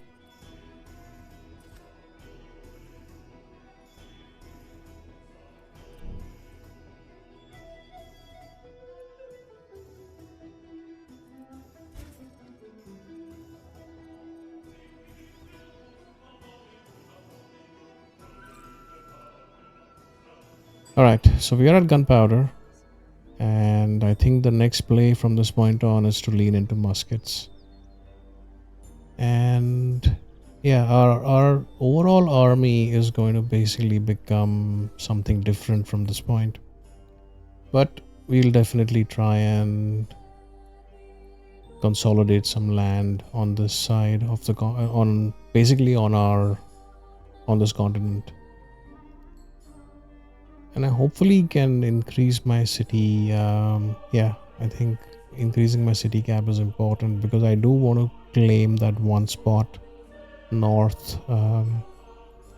Alright, so we are at gunpowder, and I think the next play from this point on is to lean into muskets. And yeah, our overall army is going to basically become something different from this point. But we'll definitely try and consolidate some land on this side of the on basically on this continent. And I hopefully can increase my city. Yeah, I think increasing my city cap is important because I do want to claim that one spot north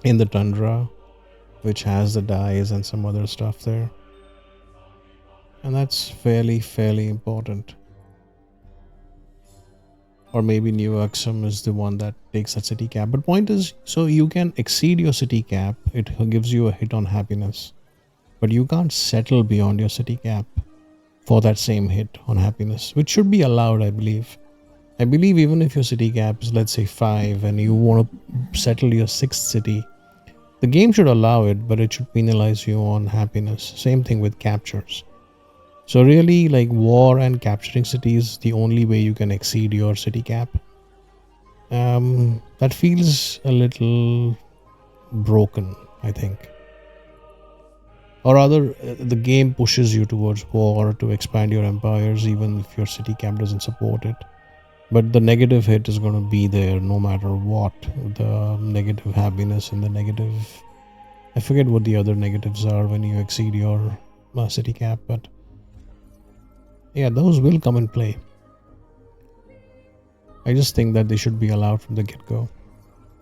in the tundra, which has the dyes and some other stuff there, and that's fairly important. Or maybe New Axum is the one that takes that city cap. But point is, so you can exceed your city cap. It gives you a hit on happiness. But you can't settle beyond your city cap for that same hit on happiness, which should be allowed, I believe. I believe even if your city cap is, let's say, 5 and you want to settle your 6th city, the game should allow it, but it should penalize you on happiness. Same thing with captures. So really, like, war and capturing cities, the only way you can exceed your city cap. That feels a little broken, I think. Or rather, the game pushes you towards war to expand your empires, even if your city cap doesn't support it. But the negative hit is going to be there no matter what. The negative happiness and the negative... I forget what the other negatives are when you exceed your city cap, but yeah, those will come in play. I just think that they should be allowed from the get-go,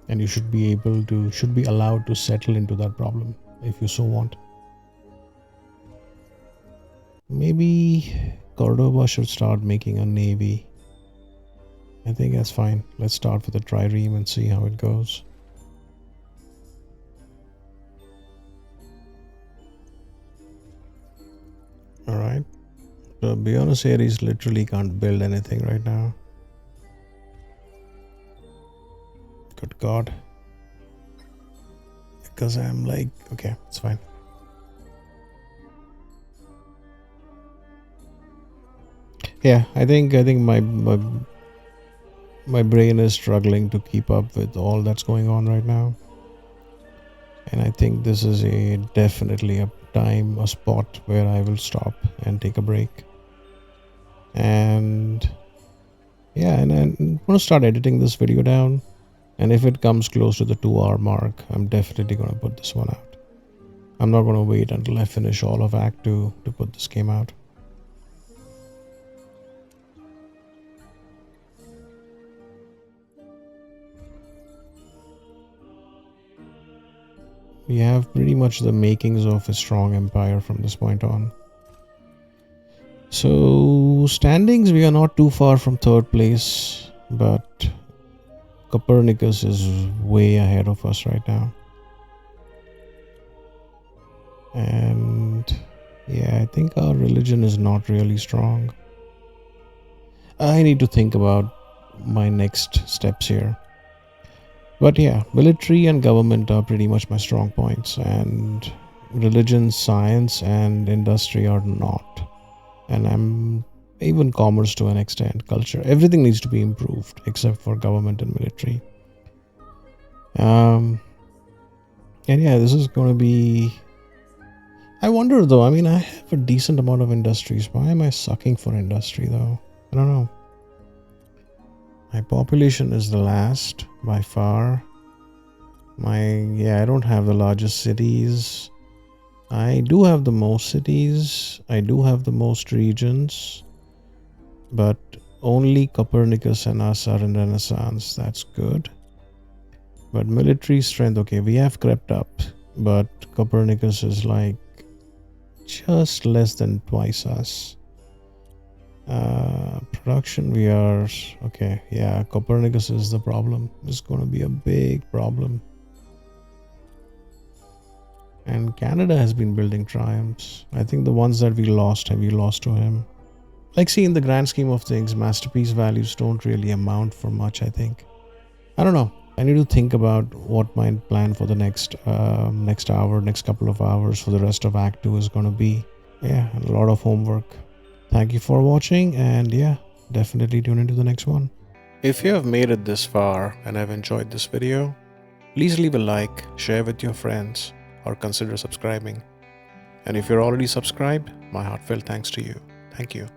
and you should be allowed to settle into that problem if you so want. Maybe Cordoba should start making a navy. I think that's fine. Let's start with a trireme and see how it goes. Alright. The Buenos Aires literally can't build anything right now. Good God. Because I'm like, okay, it's fine. Yeah, I think my brain is struggling to keep up with all that's going on right now. And I think this is definitely a spot where I will stop and take a break. And yeah, and I'm going to start editing this video down. And if it comes close to the 2-hour mark, I'm definitely going to put this one out. I'm not going to wait until I finish all of Act 2 to put this game out. We have pretty much the makings of a strong empire from this point on. So, standings, we are not too far from 3rd place, but Copernicus is way ahead of us right now. And yeah, I think our religion is not really strong. I need to think about my next steps here. But yeah, military and government are pretty much my strong points, and religion, science, and industry are not. And I'm even commerce to an extent, culture. Everything needs to be improved except for government and military. And yeah, this is going to be... I wonder though, I mean, I have a decent amount of industries. Why am I sucking for industry though? I don't know. My population is the last by far. I don't have the largest cities. I do have the most cities. I do have the most regions. But only Copernicus and us are in Renaissance. That's good. But military strength, okay, we have crept up. But Copernicus is like just less than twice us. Production, we are okay. Yeah, Copernicus is the problem. It's going to be a big problem. And Canada has been building triumphs. I think the ones that we lost to him. Like, see, in the grand scheme of things, masterpiece values don't really amount for much, I think. I don't know. I need to think about what my plan for the next couple of hours for the rest of Act 2 is going to be. Yeah, and a lot of homework. Thank you for watching, and yeah, definitely tune into the next one. If you have made it this far and have enjoyed this video, please leave a like, share with your friends, or consider subscribing. And if you're already subscribed, my heartfelt thanks to you. Thank you.